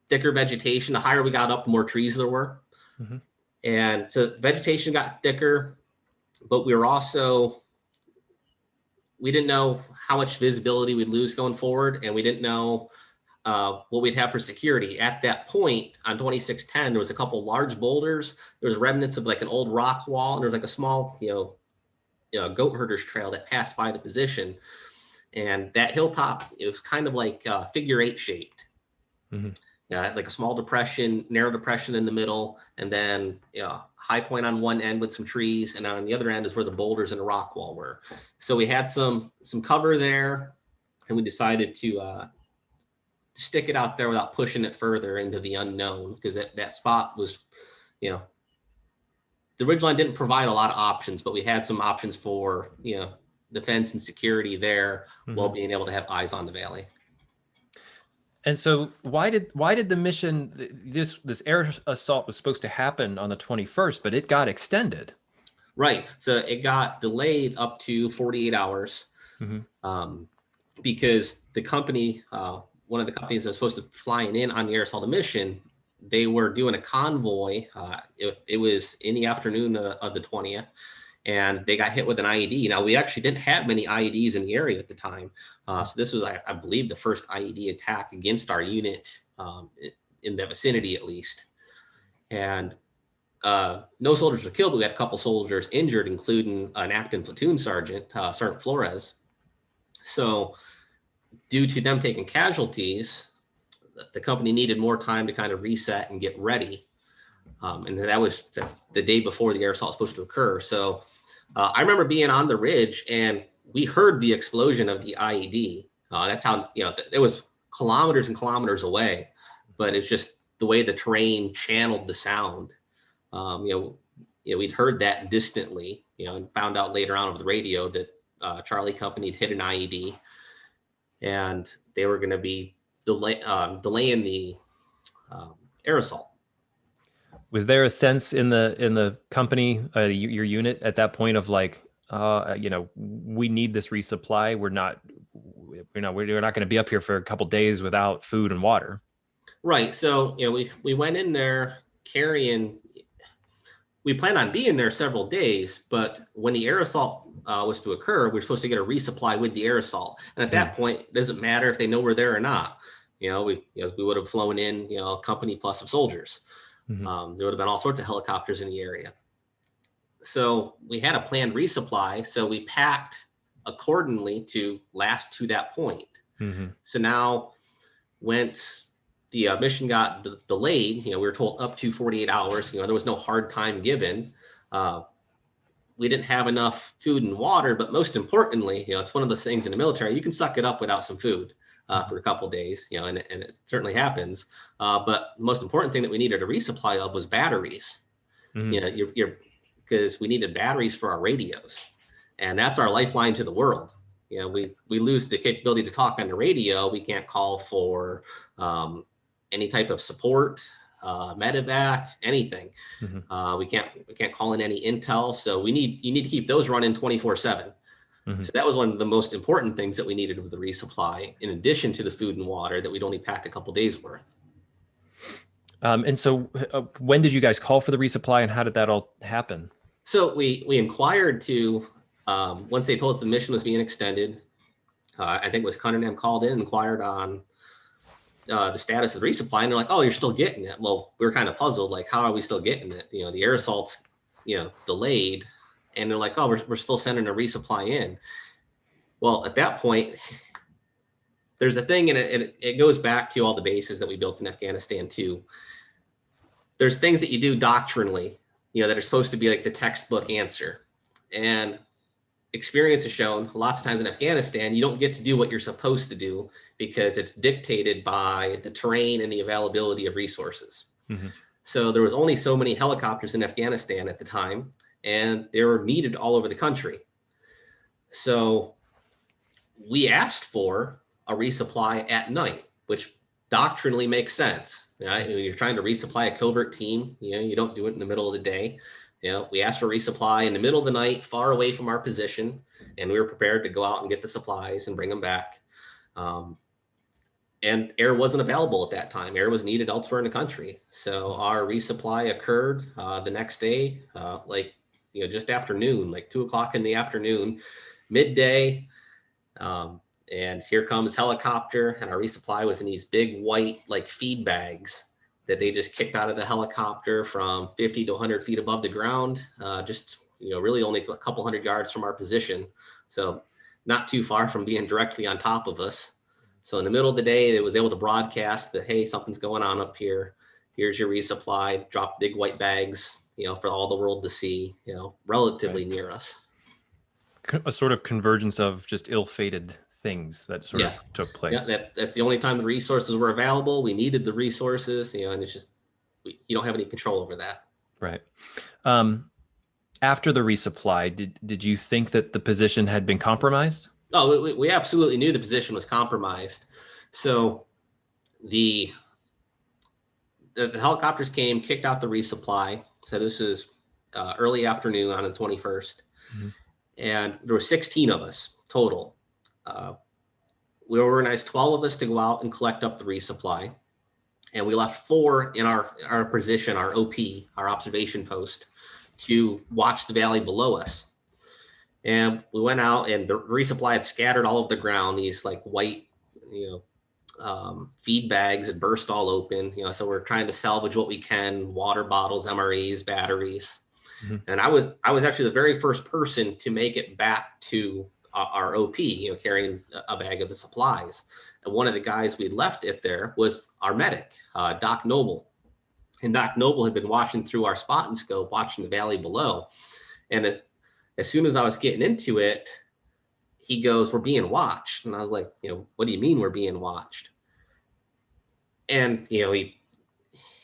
thicker vegetation. The higher we got up, the more trees there were. And so vegetation got thicker, but we didn't know how much visibility we'd lose going forward, and we didn't know what we'd have for security. At that point on 2610, there was a couple large boulders. There was remnants of like an old rock wall, and there was like a small, goat herder's trail that passed by the position. And that hilltop, it was kind of like figure 8 shaped. Like a small depression, narrow depression in the middle, and then high point on one end with some trees, and on the other end is where the boulders and the rock wall were. So we had some cover there, and we decided to stick it out there without pushing it further into the unknown, because that spot was, the ridgeline didn't provide a lot of options, but we had some options for defense and security there, while being able to have eyes on the valley. And so why did the mission, this air assault was supposed to happen on the 21st, but it got extended? Right. So it got delayed up to 48 hours because the company, one of the companies that was supposed to be flying in on the air assault mission, they were doing a convoy. It was in the afternoon of the 20th. And they got hit with an IED. Now, we actually didn't have many IEDs in the area at the time. So this was, I believe, the first IED attack against our unit in the vicinity, at least. And no soldiers were killed, but we had a couple soldiers injured, including an acting platoon sergeant, Sergeant Flores. So due to them taking casualties, the company needed more time to kind of reset and get ready. And that was the day before the air assault was supposed to occur. So I remember being on the ridge, and we heard the explosion of the IED. That's how, it was kilometers and kilometers away, but it's just the way the terrain channeled the sound. We'd heard that distantly, and found out later on over the radio that Charlie Company had hit an IED, and they were going to be delaying the air assault. Was there a sense in the company, your unit at that point of like, we need this resupply. We're not going to be up here for a couple days without food and water. Right. So, we went in there carrying, we planned on being there several days, but when the air assault was to occur, we were supposed to get a resupply with the air assault. And at that point, it doesn't matter if they know we're there or not. We would have flown in, a company plus of soldiers. There would have been all sorts of helicopters in the area. So we had a planned resupply. So we packed accordingly to last to that point. Mm-hmm. So now, once the mission got delayed, we were told up to 48 hours. There was no hard time given. We didn't have enough food and water, but most importantly, it's one of those things in the military, you can suck it up without some food for a couple of days, and it certainly happens. But the most important thing that we needed a resupply of was batteries. Mm-hmm. Because we needed batteries for our radios, and that's our lifeline to the world. We lose the capability to talk on the radio. We can't call for any type of support, medevac, anything. Mm-hmm. We can't call in any intel. So you need to keep those running 24/7. Mm-hmm. So that was one of the most important things that we needed with the resupply, in addition to the food and water that we'd only packed a couple days worth. And so when did you guys call for the resupply, and how did that all happen? So we inquired to, once they told us the mission was being extended, I think it was Cunningham called in and inquired on the status of the resupply, and they're like, "Oh, you're still getting it." Well, we were kind of puzzled, like, how are we still getting it? The air assault's delayed, and they're like, "Oh, we're still sending a resupply in." Well, at that point, there's a thing, and it goes back to all the bases that we built in Afghanistan too. There's things that you do doctrinally, that are supposed to be like the textbook answer, and experience has shown lots of times in Afghanistan, you don't get to do what you're supposed to do because it's dictated by the terrain and the availability of resources. Mm-hmm. So there was only so many helicopters in Afghanistan at the time, and they were needed all over the country. So we asked for a resupply at night, which doctrinally makes sense. You're trying to resupply a covert team. You don't do it in the middle of the day. We asked for resupply in the middle of the night, far away from our position, and we were prepared to go out and get the supplies and bring them back. And air wasn't available at that time. Air was needed elsewhere in the country. So our resupply occurred the next day, just after noon, like 2:00 in the afternoon, midday. And here comes helicopter, and our resupply was in these big white feed bags that they just kicked out of the helicopter from 50 to 100 feet above the ground, just really only a couple hundred yards from our position. So not too far from being directly on top of us. So in the middle of the day, it was able to broadcast that, hey, something's going on up here. Here's your resupply, drop big white bags, for all the world to see, relatively near us. A sort of convergence of just ill-fated things that sort of took place. Yeah, that's the only time the resources were available. We needed the resources, and it's just, you don't have any control over that. Right. After the resupply, did you think that the position had been compromised? Oh, we absolutely knew the position was compromised. So the helicopters came, kicked out the resupply. So this was early afternoon on the 21st. Mm-hmm. And there were 16 of us total. We organized 12 of us to go out and collect up the resupply. And we left 4 in our position, our OP, our observation post, to watch the valley below us. And we went out, and the resupply had scattered all over the ground, these white, feed bags had burst all open, so we're trying to salvage what we can, water bottles, MREs, batteries. Mm-hmm. And I was actually the very first person to make it back to our OP, carrying a bag of the supplies. And one of the guys we left it there was our medic, Doc Noble. And Doc Noble had been watching through our spot and scope, watching the valley below. And as soon as I was getting into it, he goes, "We're being watched." And I was like, "What do you mean we're being watched?" And, he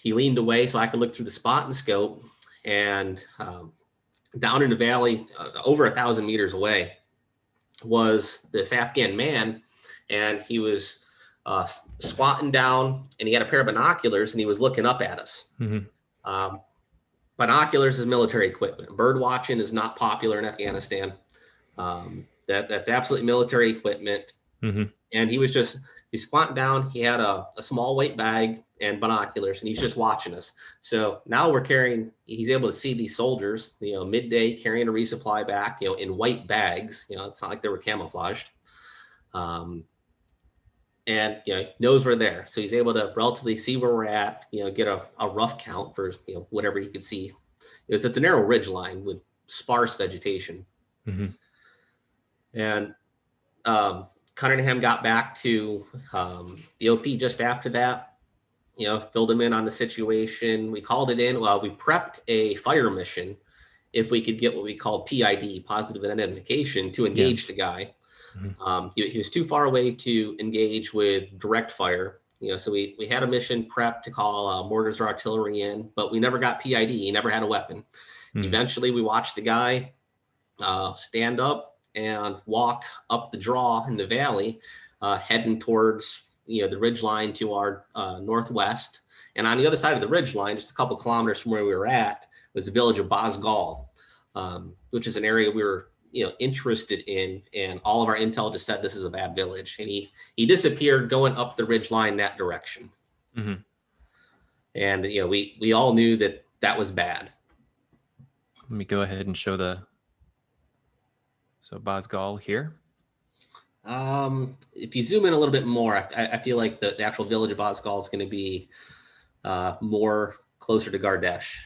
leaned away so I could look through the spot and scope. And down in the valley, over 1,000 meters away, was this Afghan man, and he was squatting down, and he had a pair of binoculars, and he was looking up at us. Mm-hmm. Binoculars is military equipment. Bird watching is not popular in Afghanistan. That's absolutely military equipment. Mm-hmm. And he's squatting down. He had a small weight bag and binoculars, and he's just watching us. So now he's able to see these soldiers, midday carrying a resupply back, in white bags. It's not like they were camouflaged. And knows we're there, so he's able to relatively see where we're at. Get a rough count for whatever he could see. It's a narrow ridge line with sparse vegetation. Mm-hmm. And Cunningham got back to the OP just after that, filled him in on the situation. We called it in. Well, we prepped a fire mission if we could get what we called PID, positive identification, to engage the guy. Mhm. He was too far away to engage with direct fire. So we had a mission prepped to call mortars or artillery in, but we never got PID. He never had a weapon. Mhm. Eventually, we watched the guy stand up and walk up the draw in the valley, heading towards the ridge line to our northwest. And on the other side of the ridge line, just a couple kilometers from where we were at, was the village of Bosgal, which is an area we were interested in, and all of our intel just said this is a bad village. And he disappeared going up the ridge line that direction. Mhm. And we all knew that was bad. Let me go ahead and show so Bosgal here. If you zoom in a little bit more, I feel like the actual village of Bosgal is going to be more closer to Gardesh.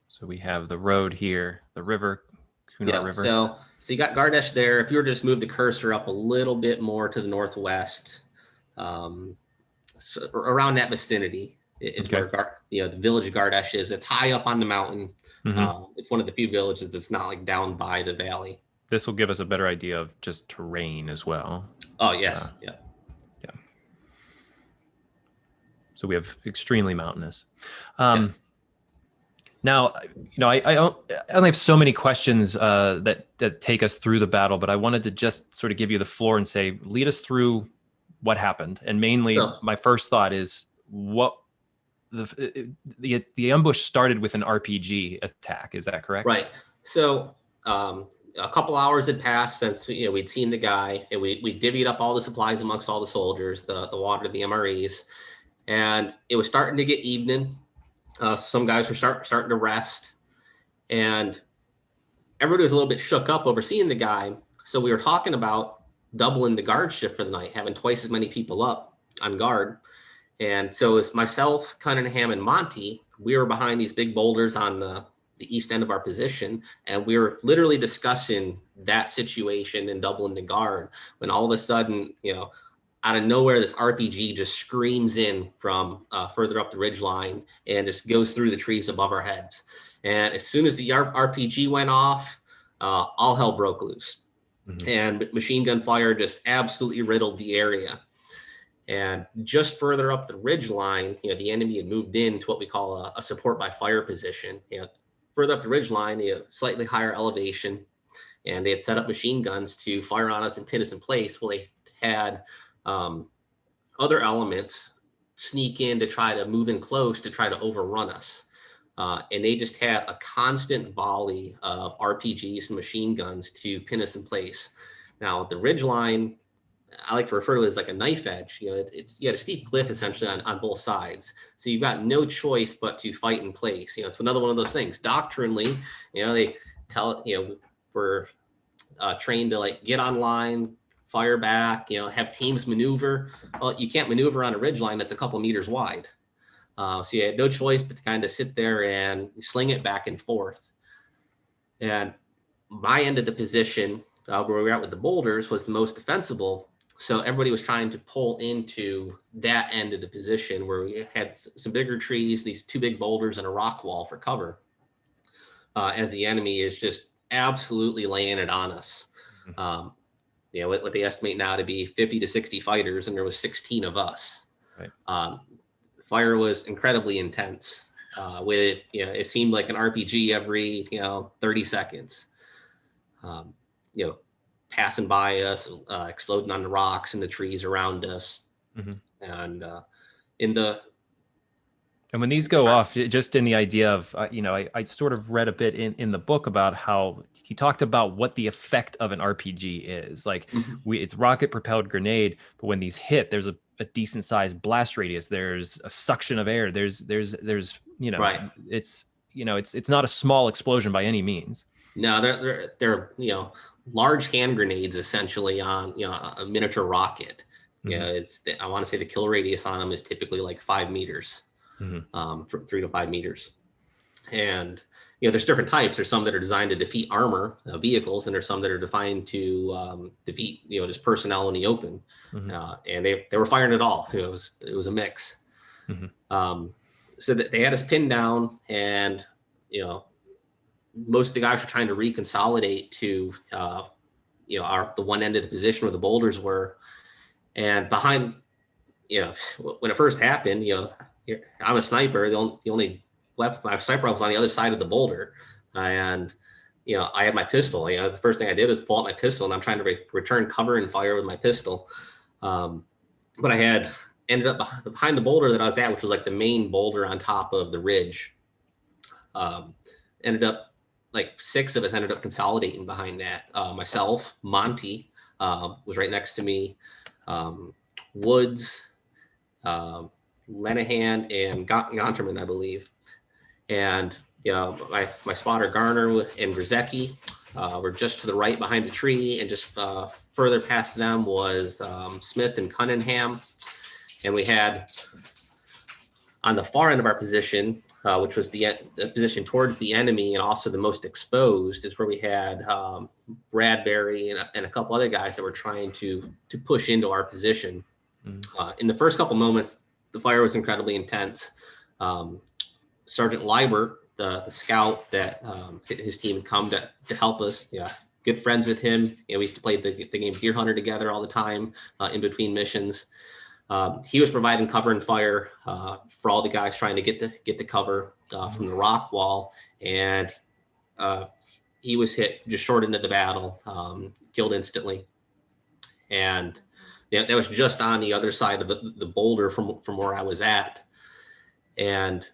So we have the road here, the river, Kunar River. So you got Gardesh there. If you were to just move the cursor up a little bit more to the northwest, so around that vicinity is where the village of Gardesh is. It's high up on the mountain. It's one of the few villages that's not like down by the valley. This will give us a better idea of just terrain as well. Oh, yes. Yeah. So we have extremely mountainous. Yes. Now, I only have so many questions that take us through the battle, but I wanted to just sort of give you the floor and say, lead us through what happened. And mainly, my first thought is what the ambush started with an RPG attack. Is that correct? Right. So a couple hours had passed since we'd seen the guy, and we divvied up all the supplies amongst all the soldiers, the water, the MREs, and it was starting to get evening. Some guys were starting to rest, and everybody was a little bit shook up over seeing the guy. So we were talking about doubling the guard shift for the night, having twice as many people up on guard. And so it's myself, Cunningham, and Monti. We were behind these big boulders on the east end of our position, and we were literally discussing that situation and doubling the guard, when all of a sudden, out of nowhere, this RPG just screams in from further up the ridge line and just goes through the trees above our heads. And as soon as the RPG went off, all hell broke loose. And machine gun fire just absolutely riddled the area. And just further up the ridge line, the enemy had moved into what we call a support by fire position. Further up the ridge line, they had slightly higher elevation, and they had set up machine guns to fire on us and pin us in place. Well, they had other elements sneak in to try to move in close to try to overrun us. And they just had a constant volley of RPGs and machine guns to pin us in place. Now, the ridge line, I like to refer to it as like a knife edge. You had a steep cliff essentially on both sides. So you've got no choice but to fight in place. It's another one of those things. Doctrinally, they tell, we're trained to like get online, fire back, have teams maneuver. Well, you can't maneuver on a ridge line that's a couple meters wide. So you had no choice but to kind of sit there and sling it back and forth. And my end of the position, where we were at with the boulders, was the most defensible. So everybody was trying to pull into that end of the position where we had some bigger trees, these two big boulders, and a rock wall for cover, as the enemy is just absolutely laying it on us. What they estimate now to be 50 to 60 fighters, and there was 16 of us. Right. Fire was incredibly intense. It seemed like an RPG every 30 seconds. Passing by us, exploding on the rocks and the trees around us. And and when these go off, just in the idea of, I sort of read a bit in the book about how he talked about what the effect of an RPG is. Like it's rocket propelled grenade, but when these hit, there's a decent sized blast radius. There's a suction of air. There's right. It's not a small explosion by any means. No, they're large hand grenades essentially on a miniature rocket. I want to say the kill radius on them is typically like 5 meters, 3 to 5 meters. And there's different types. There's some that are designed to defeat armor vehicles, and there's some that are designed to defeat, just personnel in the open. And they were firing it all. It was a mix. So that they had us pinned down, and most of the guys were trying to reconsolidate to the one end of the position where the boulders were, and behind, when it first happened, I'm a sniper. The only weapon, my sniper was on the other side of the boulder, and I had my pistol. The first thing I did was pull out my pistol, and I'm trying to return cover and fire with my pistol. But I had ended up behind the boulder that I was at, which was like the main boulder on top of the ridge. Ended up like 6 of us ended up consolidating behind that. Myself, Monti was right next to me. Woods, Lenahan, and Gonterman, I believe. And my spotter Garner and Grzecki were just to the right behind the tree, and just further past them was Smith and Cunningham. And we had on the far end of our position, which was the position towards the enemy and also the most exposed, is where we had Bradbury and a couple other guys that were trying to push into our position. In the first couple moments, the fire was incredibly intense. Sergeant Liebert, the scout that his team had come to help us, good friends with him. We used to play the game Deer Hunter together all the time in between missions. He was providing cover and fire for all the guys trying to get the cover from the rock wall, and he was hit just short into the battle, killed instantly. And that was just on the other side of the boulder from where I was at. And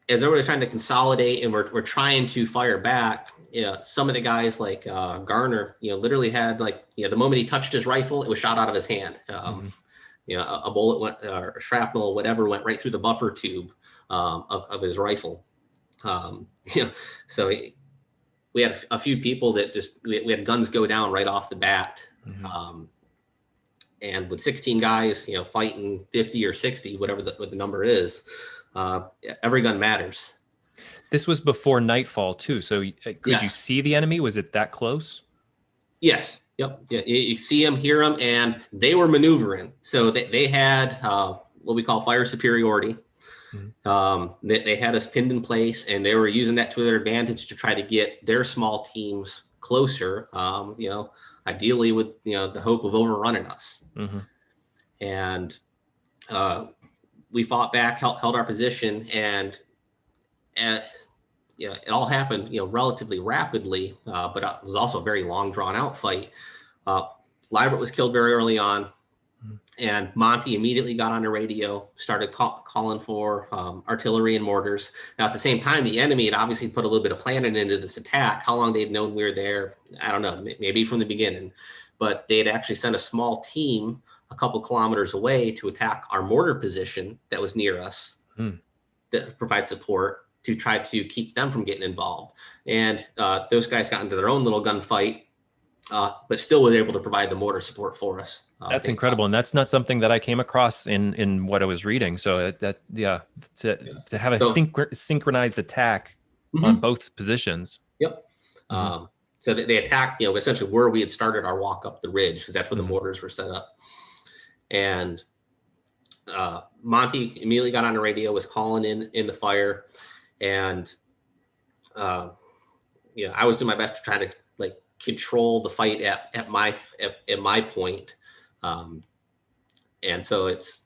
as everybody's trying to consolidate and we're trying to fire back, some of the guys like Garner, literally had the moment he touched his rifle, it was shot out of his hand. A bullet went, or shrapnel, whatever, went right through the buffer tube of his rifle. So we had a few people that we had guns go down right off the bat. And with 16 guys, fighting 50 or 60, whatever what the number is, every gun matters. This was before nightfall too. So could you see the enemy? Was it that close? Yes. Yep. Yeah. You see them, hear them, and they were maneuvering. So they had what we call fire superiority. They had us pinned in place, and they were using that to their advantage to try to get their small teams closer. Ideally with the hope of overrunning us. And we fought back, held our position, and it all happened relatively rapidly, but it was also a very long, drawn out fight. Liebert was killed very early on, and Monti immediately got on the radio, started calling for artillery and mortars. Now, at the same time, the enemy had obviously put a little bit of planning into this attack. How long they'd known we were there, I don't know, maybe from the beginning. But they had actually sent a small team a couple kilometers away to attack our mortar position that was near us, that provide support to try to keep them from getting involved. And those guys got into their own little gunfight, but still were able to provide the mortar support for us. That's incredible. And that's not something that I came across in what I was reading. So to have a synchronized attack on both positions. Yep. So they attacked, essentially where we had started our walk up the ridge, because that's where the mortars were set up. And Monti immediately got on the radio, was calling in the fire. And I was doing my best to try to control the fight at my point. And so it's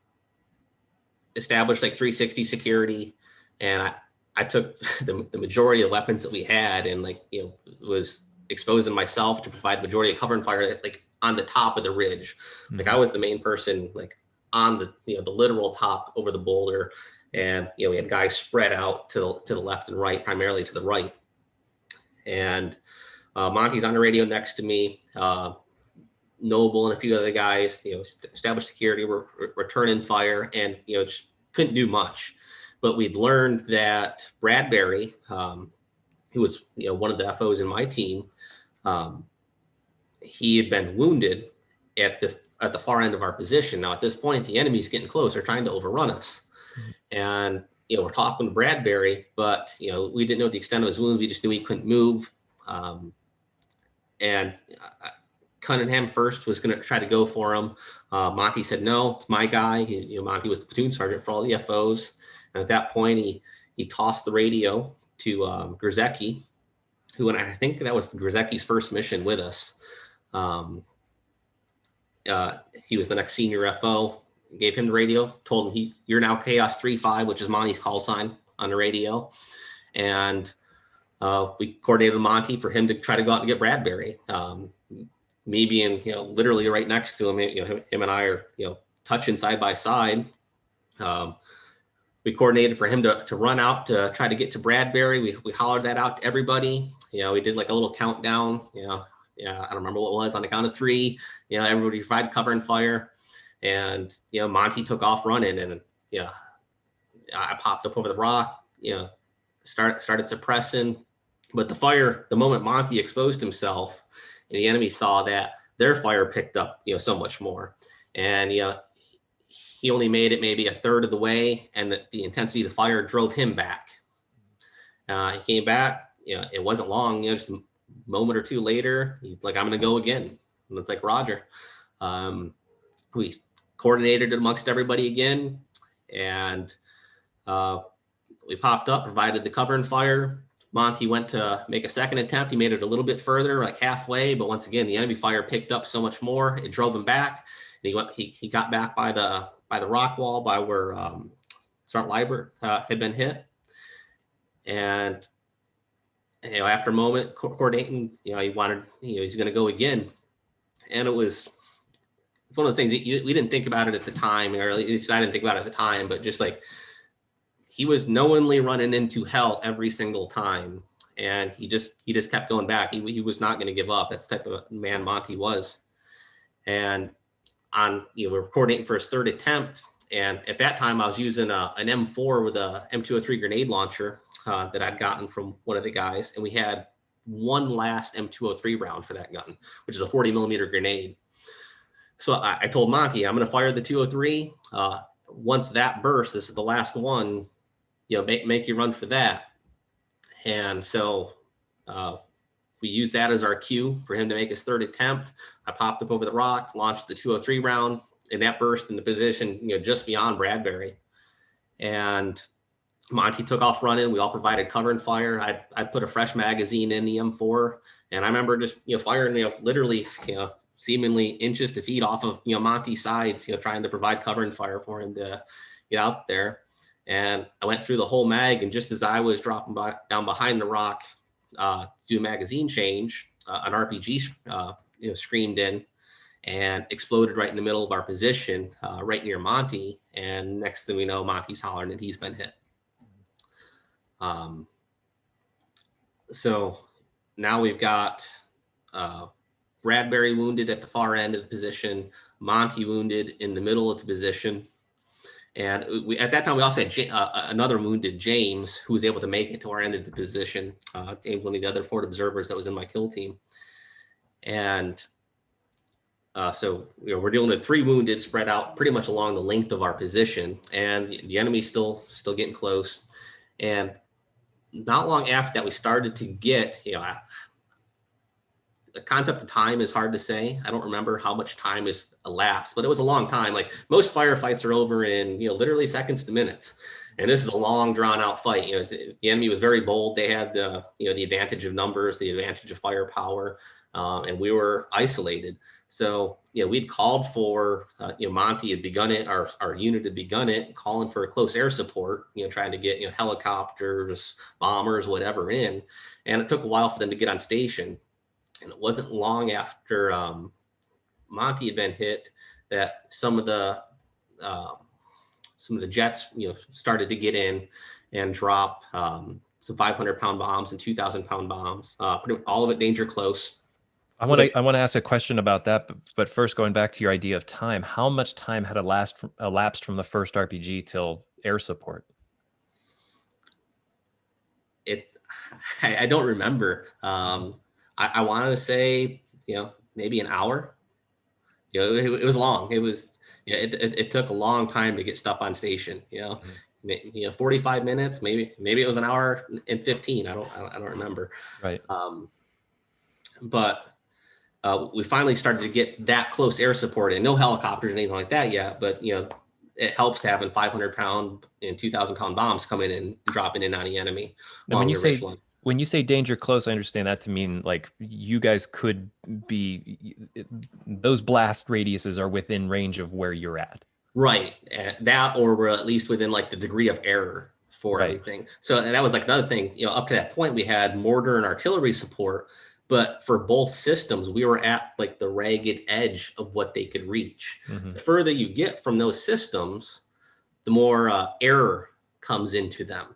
established 360 security, and I took the majority of weapons that we had, and was exposing myself to provide the majority of cover and fire on the top of the ridge. I was the main person on the literal top over the boulder, and we had guys spread out to the left and right, primarily to the right. And Monti's on the radio next to me. Noble and a few other guys, established security, were returning fire, and just couldn't do much. But we'd learned that Bradbury, who was one of the FOs in my team, he had been wounded at the far end of our position. Now at this point, the enemy's getting close; they're trying to overrun us. And we're talking to Bradbury, but, we didn't know the extent of his wounds. We just knew he couldn't move. And Cunningham first was going to try to go for him. Monty said, no, it's my guy. Monty was the platoon sergeant for all the FOs. And at that point, he tossed the radio to Grzecki, who, and I think that was Grzecki's first mission with us. He was the next senior FO, gave him the radio, told him, you're now Chaos 3-5, which is Monty's call sign on the radio. And we coordinated with Monty for him to try to go out and get Bradbury. Me being, literally right next to him, him and I are, touching side by side. We coordinated for him to run out to try to get to Bradbury. We hollered that out to everybody. We did like a little countdown, I don't remember what it was, on the count of 3, everybody provided cover and fire. And, Monty took off running, and, I popped up over the rock, started suppressing. But the moment Monty exposed himself, and the enemy saw that, their fire picked up, so much more. And, he only made it maybe a third of the way, and the intensity of the fire drove him back. He came back, it wasn't long, just a moment or two later, he's like, I'm going to go again. And it's like, Roger. We coordinated it amongst everybody again, and we popped up, provided the cover and fire. Monty went to make a second attempt. He made it a little bit further, like halfway, but once again, the enemy fire picked up so much more, it drove him back. And he got back by the rock wall, by where Sergeant Liebert had been hit. And after a moment coordinating, he wanted, he's going to go again. And it's one of the things that we didn't think about it at the time, or at least I didn't think about it at the time, but just like, he was knowingly running into hell every single time. And he just kept going back. He was not going to give up. That's the type of man Monty was. And we're coordinating for his third attempt. And at that time I was using an M4 with a M203 grenade launcher that I'd gotten from one of the guys. And we had one last M203 round for that gun, which is a 40 millimeter grenade. So I told Monty, I'm going to fire the 203. Once that bursts, this is the last one, make you run for that. And so we used that as our cue for him to make his third attempt. I popped up over the rock, launched the 203 round, and that burst into position, just beyond Bradbury. And Monty took off running. We all provided cover and fire. I put a fresh magazine in the M4, and I remember just firing, literally, seemingly inches to feet off of Monty's sides, trying to provide cover and fire for him to get out there. And I went through the whole mag, and just as I was dropping down behind the rock, do a magazine change, an RPG screamed in and exploded right in the middle of our position, right near Monty. And next thing we know, Monty's hollering that he's been hit. So now we've got Bradbury wounded at the far end of the position, Monty wounded in the middle of the position. And at that time, we also had another wounded James, who was able to make it to our end of the position, one of the other forward observers that was in my kill team. And so we're dealing with 3 wounded spread out pretty much along the length of our position, and the enemy's still getting close. And not long after that, we started to get, the concept of time is hard to say. I don't remember how much time has elapsed, but it was a long time. Like most firefights are over in, literally seconds to minutes. And this is a long drawn out fight. The enemy was very bold. They had the, the advantage of numbers, the advantage of firepower, and we were isolated. So, we'd called for, Monty had begun it, our unit had begun it, calling for close air support, trying to get, helicopters, bombers, whatever in. And it took a while for them to get on station. And it wasn't long after Monty had been hit that some of the jets, started to get in and drop some 500-pound bombs and 2,000-pound bombs. Pretty much all of it danger close. I want to ask a question about that, but first, going back to your idea of time, how much time had elapsed from the first RPG till air support? I don't remember. I wanted to say, maybe an hour. It was long. It was, it took a long time to get stuff on station. 45 minutes, maybe it was an hour and 15. I don't remember. Right. But we finally started to get that close air support, and no helicopters or anything like that yet. But it helps having 500-pound and 2,000-pound bombs coming in and dropping in on the enemy. And when you say danger close, I understand that to mean like you guys could be, those blast radiuses are within range of where you're at. Right. That, or we're at least within like the degree of error for everything. So that was like another thing, up to that point, we had mortar and artillery support, but for both systems, we were at like the ragged edge of what they could reach. The further you get from those systems, the more error comes into them.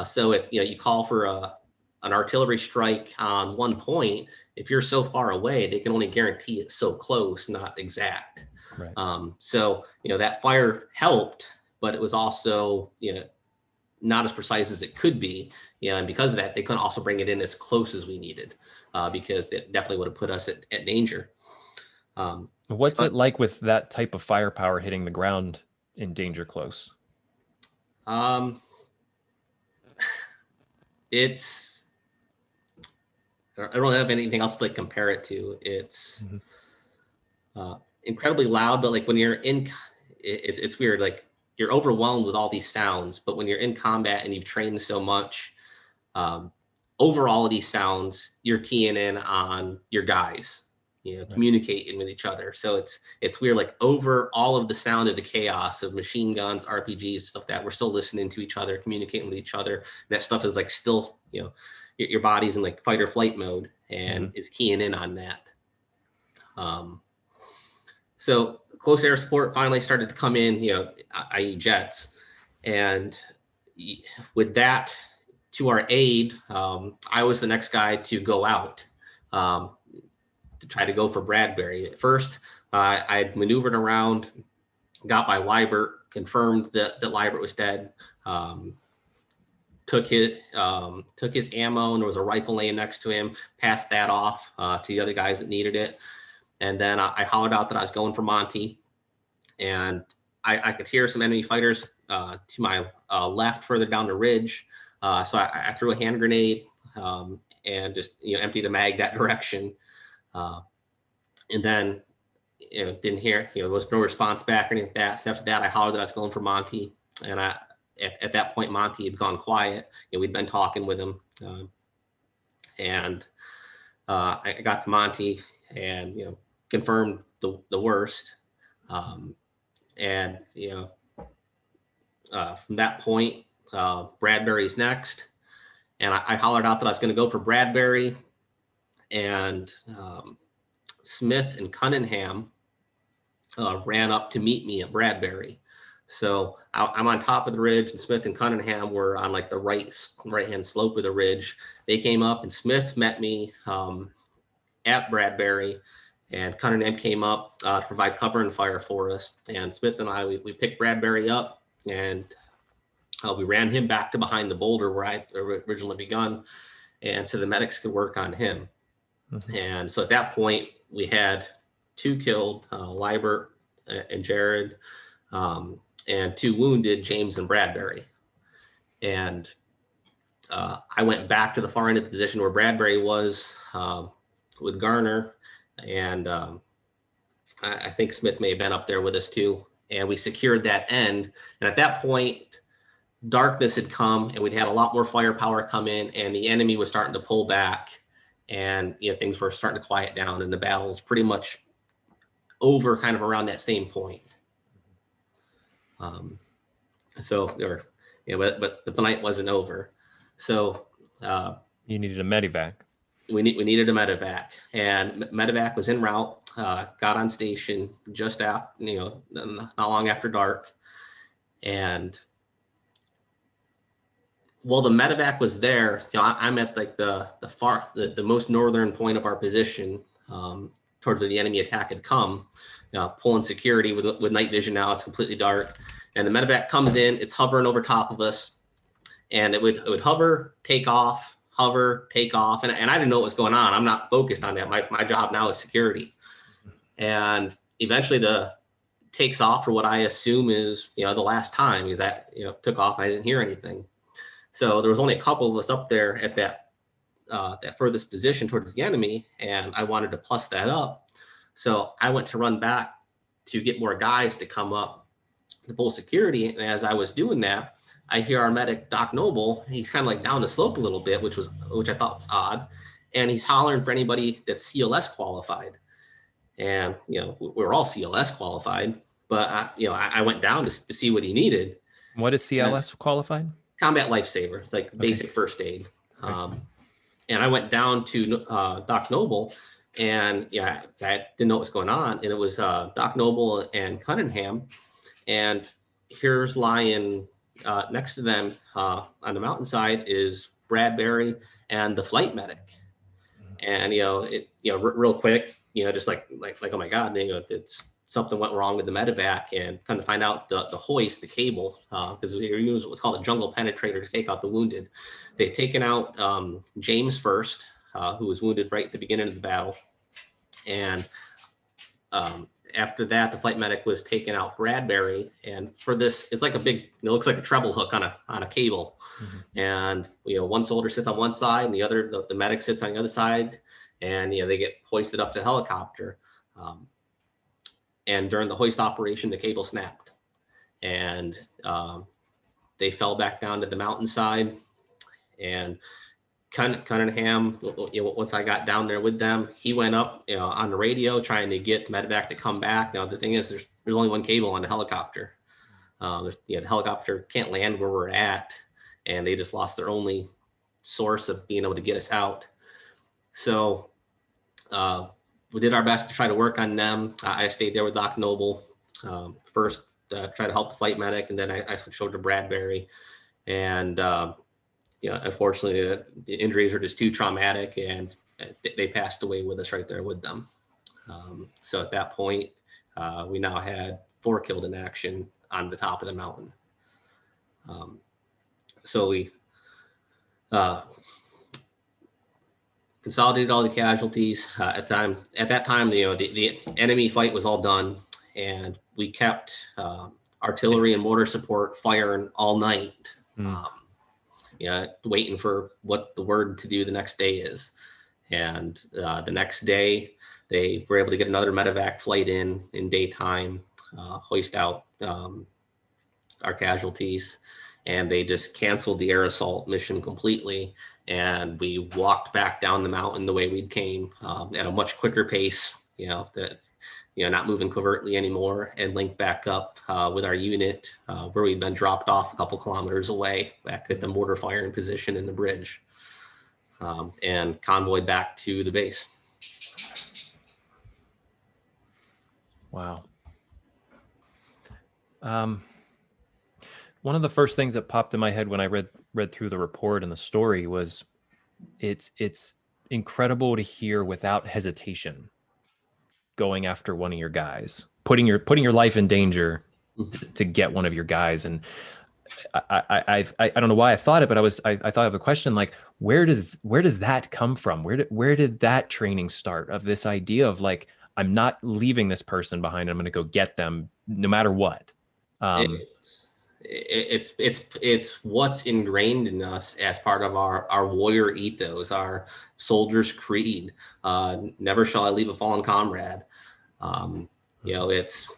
So it's, you call for an artillery strike on one point. If you're so far away, they can only guarantee it's so close, not exact. Right. So, that fire helped, but it was also, not as precise as it could be. And because of that, they couldn't also bring it in as close as we needed, because that definitely would have put us at danger. What's it like with that type of firepower hitting the ground in danger close? It's, I don't have anything else to like compare it to. It's incredibly loud, but like when you're in, it's weird. Like you're overwhelmed with all these sounds, but when you're in combat and you've trained so much, over all of these sounds, you're keying in on your guys, communicating with each other. So it's weird, like over all of the sound of the chaos of machine guns, RPGs, stuff that we're still listening to each other, communicating with each other. And that stuff is like still, your body's in like fight or flight mode and is keying in on that. So close air support finally started to come in, i.e. jets. And with that to our aid, I was the next guy to go out to try to go for Bradbury. At first, I had maneuvered around, got by Liebert, confirmed that Liebert was dead, took his ammo, and there was a rifle laying next to him, passed that off to the other guys that needed it. And then I hollered out that I was going for Monti, and I could hear some enemy fighters to my left further down the ridge. So I threw a hand grenade and just emptied a mag that direction. And then didn't hear, there was no response back or anything like that. So after that, I hollered that I was going for Monti, and at that point Monti had gone quiet. We'd been talking with him, and I got to Monti and confirmed the worst. And from that point, Bradbury's next, and I hollered out that I was going to go for Bradbury, and Smith and Cunningham ran up to meet me at Bradbury. So I'm on top of the ridge, and Smith and Cunningham were on like the right-hand slope of the ridge. They came up, and Smith met me at Bradbury, and Cunningham came up to provide cover and fire for us. And Smith and I, we picked Bradbury up, and we ran him back to behind the boulder where I originally begun, and so the medics could work on him. And so at that point, we had 2 killed, Liebert and Jared, and 2 wounded, James and Bradbury. And I went back to the far end of the position where Bradbury was with Garner, and I think Smith may have been up there with us too. And we secured that end. And at that point, darkness had come, and we'd had a lot more firepower come in, and the enemy was starting to pull back, and things were starting to quiet down, and the battle was pretty much over kind of around that same point. But the night wasn't over. So you needed a medevac. We needed a medevac, and medevac was en route. Got on station just after, not long after dark, and while the medevac was there, I'm at like the most northern point of our position, towards where the enemy attack had come, pulling security with night vision. Now it's completely dark, and the medevac comes in. It's hovering over top of us, and it would hover, take off, hover, take off, and I didn't know what was going on. I'm not focused on that. My job now is security, and eventually the takes off for what I assume is, the last time, because that, took off. I didn't hear anything. So there was only a couple of us up there at that furthest position towards the enemy, and I wanted to plus that up. So I went to run back to get more guys to come up to pull security. And as I was doing that, I hear our medic, Doc Noble. He's kind of like down the slope a little bit, which I thought was odd. And he's hollering for anybody that's CLS qualified. And, we're all CLS qualified, but I went down to see what he needed. What is CLS qualified? Combat lifesaver. It's like basic first aid. Okay. And I went down to Doc Noble, and I didn't know what was going on. And it was Doc Noble and Cunningham. And here's lying next to them on the mountainside is Bradbury and the flight medic. And, real quick, just like, oh my God, it's something went wrong with the medevac, and come to find out the hoist, the cable, because we use what's called a jungle penetrator to take out the wounded. They'd taken out James first, who was wounded right at the beginning of the battle. And after that, the flight medic was taking out Bradbury. And for this, it's like it looks like a treble hook on a cable. Mm-hmm. And, one soldier sits on one side and the medic sits on the other side, and, they get hoisted up to the helicopter. And during the hoist operation, the cable snapped, and they fell back down to the mountainside. And Cunningham, once I got down there with them, he went up, on the radio trying to get the medevac to come back. Now the thing is, there's only one cable on the helicopter. The helicopter can't land where we're at, and they just lost their only source of being able to get us out. So we did our best to try to work on them. I stayed there with Doc Noble first, try to help the flight medic, and then I switched over to Bradbury. And unfortunately, the injuries are just too traumatic, and they passed away with us right there with them. So at that point, we now had 4 killed in action on the top of the mountain. So we consolidated all the casualties. At that time, the enemy fight was all done, and we kept artillery and mortar support firing all night. Waiting for what the word to do the next day is. And the next day, they were able to get another medevac flight in daytime, hoist out our casualties, and they just canceled the air assault mission completely. And we walked back down the mountain the way we'd came, at a much quicker pace, not moving covertly anymore, and linked back up with our unit where we'd been dropped off a couple kilometers away, back at the mortar firing position in the bridge, and convoyed back to the base. Wow. One of the first things that popped in my head when I read through the report and the story was it's incredible to hear without hesitation going after one of your guys, putting your life in danger to get one of your guys. And I don't know why I thought it, but I thought of a question like, where does that come from? Where did that training start, of this idea of like, I'm not leaving this person behind. I'm going to go get them no matter what. It's what's ingrained in us as part of our warrior ethos, our soldier's creed. Never shall I leave a fallen comrade. It's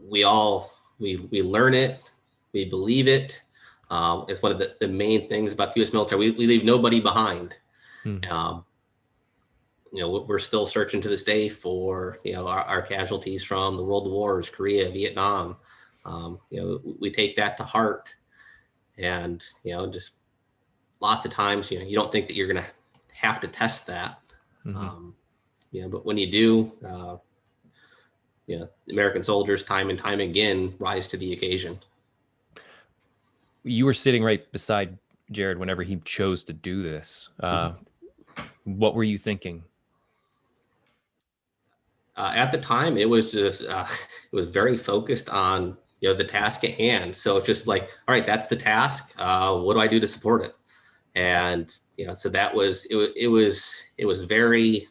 we learn it, we believe it. It's one of the main things about the U.S. military. We leave nobody behind. We're still searching to this day for our casualties from the world wars, Korea, Vietnam. We take that to heart, and just lots of times you don't think that you're gonna have to test that. But when you do, American soldiers time and time again rise to the occasion. You were sitting right beside Jared whenever he chose to do this. What were you thinking? At the time, it was just it was very focused on the task at hand. So it's just like, all right, that's the task. What do I do to support it? And so that was it was very,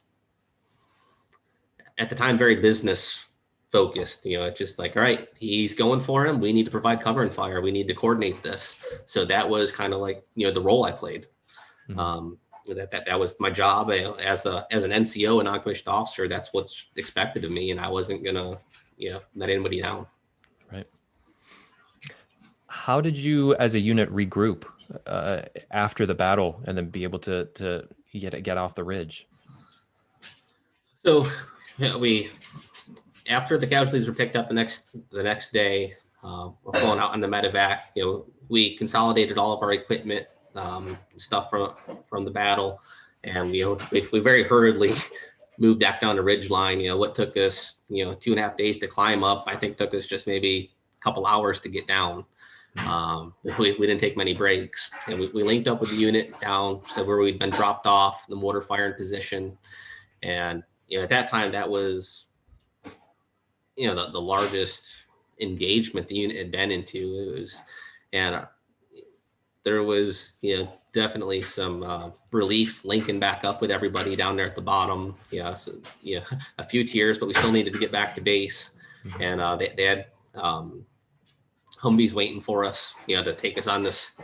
at the time, very business focused. It's just like, all right, he's going for him. We need to provide cover and fire. We need to coordinate this. So that was kind of like, the role I played. Mhm. That was my job as an NCO, a non-commissioned officer. That's what's expected of me, and I wasn't gonna, let anybody down. Right. How did you, as a unit, regroup after the battle, and then be able to get off the ridge? So we, after the casualties were picked up the next day, we're pulling out on the medevac. We consolidated all of our equipment, stuff from the battle, and we very hurriedly moved back down the ridge line. What took us 2.5 days to climb up, I think took us just maybe a couple hours to get down. We didn't take many breaks, and we linked up with the unit down so where we'd been dropped off, the mortar firing position. And at that time, that was the largest engagement the unit had been into. There was definitely some relief linking back up with everybody down there at the bottom. So, a few tears, but we still needed to get back to base. And they had Humvees waiting for us, to take us on this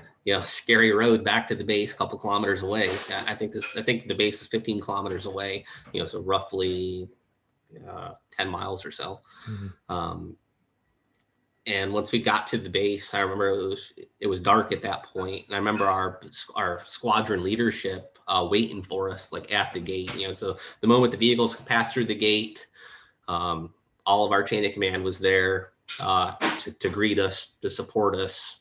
scary road back to the base, a couple kilometers away. I think the base is 15 kilometers away, so roughly 10 miles or so. And once we got to the base, I remember it was dark at that point, and I remember our squadron leadership waiting for us like at the gate. So the moment the vehicles passed through the gate, all of our chain of command was there to greet us, to support us,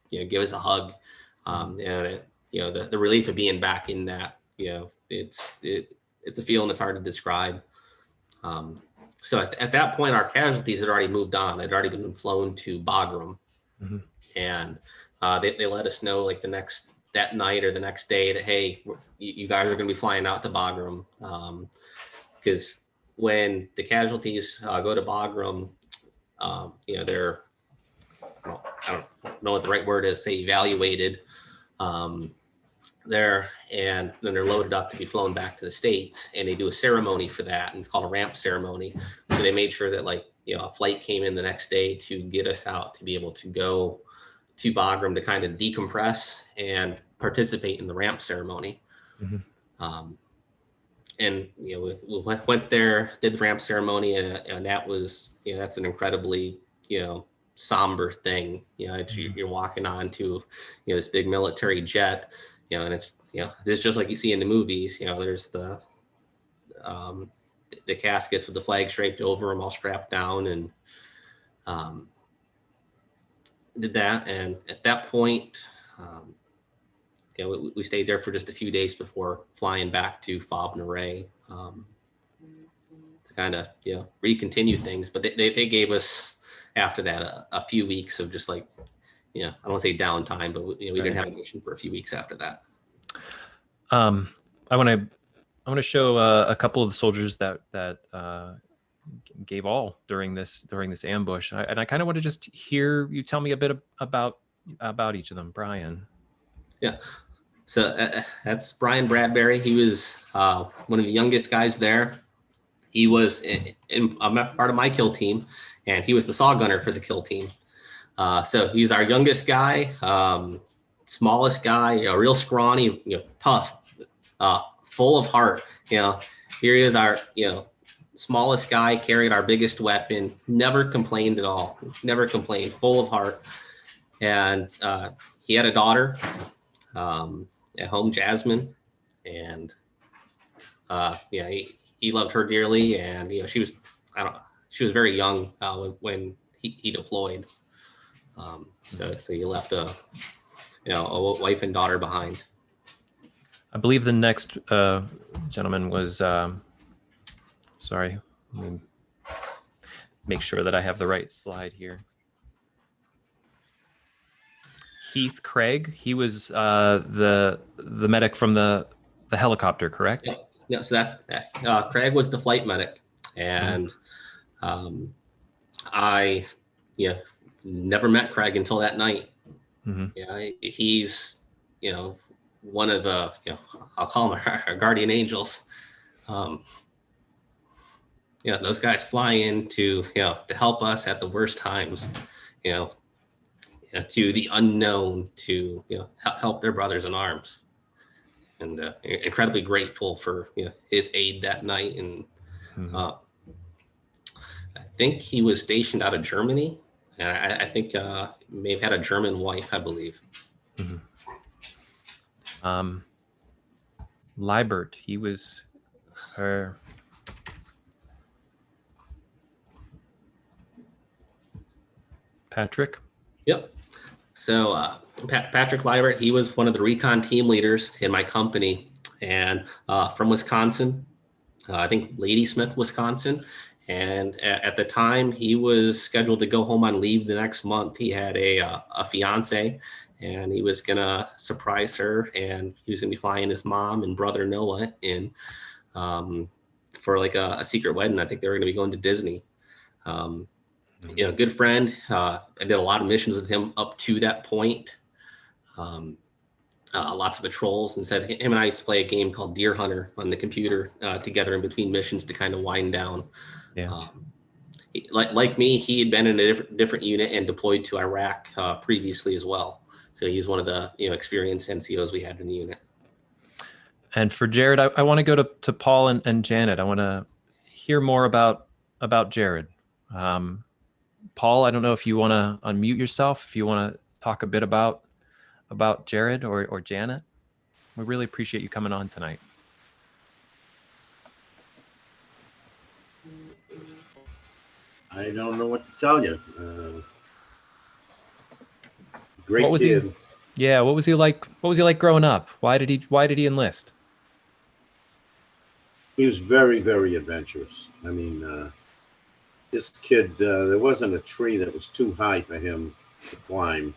give us a hug, and the relief of being back in that, it's a feeling that's hard to describe. So at that point, our casualties had already moved on. They'd already been flown to Bagram, and they let us know like that night or the next day that, hey, you guys are going to be flying out to Bagram, because when the casualties go to Bagram, they're, I don't know what the right word is, say evaluated there, and then they're loaded up to be flown back to the States, and they do a ceremony for that, and it's called a ramp ceremony. So they made sure that a flight came in the next day to get us out to be able to go to Bagram to kind of decompress and participate in the ramp ceremony. And we went there, did the ramp ceremony, and that was that's an incredibly somber thing. You're walking on to this big military jet, and it's it's just like you see in the movies. There's the caskets with the flag draped over them, all strapped down, and did that. And at that point, we stayed there for just a few days before flying back to Fab-Naray to kind of recontinue things. But they gave us after that a few weeks of just like I don't want to say downtime, but we didn't have a mission for a few weeks after that. I want to show a couple of the soldiers that gave all during this ambush, and I kind of want to just hear you tell me a bit about each of them. Brian. Yeah, so that's Brian Bradbury. He was one of the youngest guys there. He was in part of my kill team, and he was the saw gunner for the kill team. So he's our youngest guy, smallest guy, real scrawny, tough, full of heart. Here he is, our smallest guy, carried our biggest weapon, never complained at all, never complained, full of heart. And he had a daughter at home, Jasmine, and he loved her dearly, and she was she was very young when he deployed. So he left a wife and daughter behind. I believe the next gentleman was sorry, let me make sure that I have the right slide here. Heath Craig. He was the medic from the helicopter, correct? Yeah. So that's Craig was the flight medic, and I never met Craig until that night. He's one of the I'll call him our guardian angels. those guys fly in to to help us at the worst times, to the unknown, to help their brothers in arms, and incredibly grateful for his aid that night. And I think he was stationed out of Germany, and I think may have had a German wife, I believe. Liebert, he was her. Patrick. Yep. So Patrick Liebert, he was one of the recon team leaders in my company, and from Wisconsin, I think Ladysmith, Wisconsin. And at the time, he was scheduled to go home on leave the next month. He had a fiance, and he was gonna surprise her, and he was gonna be flying his mom and brother Noah in for like a secret wedding. I think they were gonna be going to Disney. Good friend. I did a lot of missions with him up to that point. Lots of patrols, and said him and I used to play a game called Deer Hunter on the computer together in between missions to kind of wind down. Yeah. Like me, he had been in a different unit and deployed to Iraq previously as well. So he's one of the experienced NCOs we had in the unit. And for Jared, I want to go to Paul and Janet. I want to hear more about Jared. Paul, I don't know if you want to unmute yourself, if you want to talk a bit about Jared or Janet. We really appreciate you coming on tonight. I don't know what to tell you. Great What was kid. Yeah, what was he like? What was he like growing up? Why did he enlist? He was very, very adventurous. I mean, this kid, there wasn't a tree that was too high for him to climb.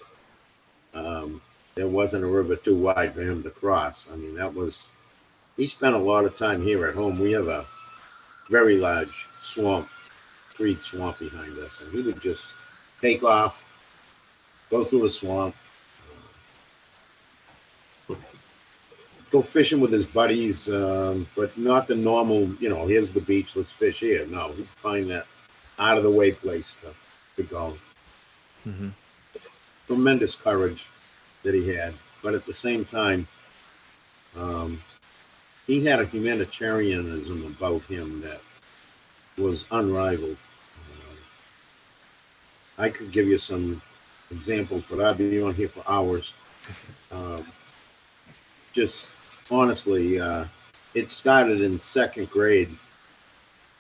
There wasn't a river too wide for him to cross. I mean, he spent a lot of time here at home. We have a very large treed swamp behind us, and he would just take off, go through a swamp, go fishing with his buddies, but not the normal, here's the beach, let's fish here. No, he'd find that out of the way place to go. Mm-hmm. Tremendous courage that he had, but at the same time, he had a humanitarianism about him that was unrivaled. I could give you some examples, but I'd be on here for hours. Just honestly, it started in second grade.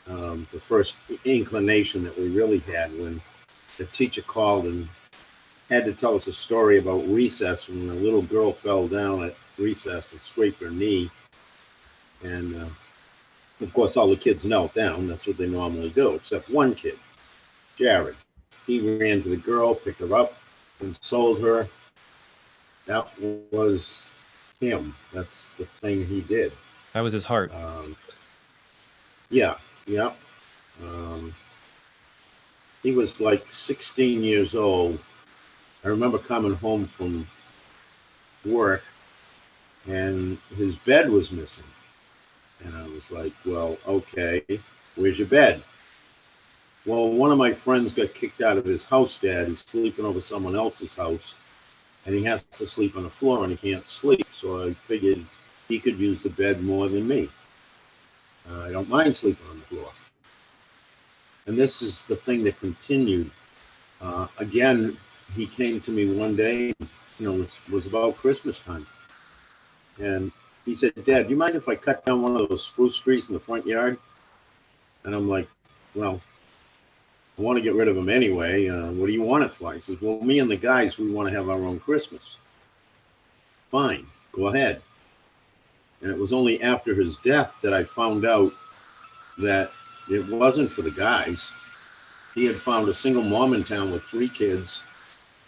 The first inclination that we really had when the teacher called and had to tell us a story about recess when a little girl fell down at recess and scraped her knee. And of course, all the kids knelt down. That's what they normally do, except one kid, Jared. He ran to the girl, picked her up, consoled her. That was him. That's the thing he did. That was his heart. Yeah. He was like 16 years old. I remember coming home from work and his bed was missing. And I was like, well, okay, where's your bed? Well, one of my friends got kicked out of his house, Dad. He's sleeping over someone else's house, and he has to sleep on the floor, and he can't sleep. So I figured he could use the bed more than me. I don't mind sleeping on the floor. And this is the thing that continued. Again, he came to me one day, it was about Christmas time. And he said, Dad, do you mind if I cut down one of those spruce trees in the front yard? And I'm like, well, I want to get rid of them anyway. What do you want it for? He says, well, me and the guys, we want to have our own Christmas. Fine, go ahead. And it was only after his death that I found out that it wasn't for the guys. He had found a single mom in town with 3 kids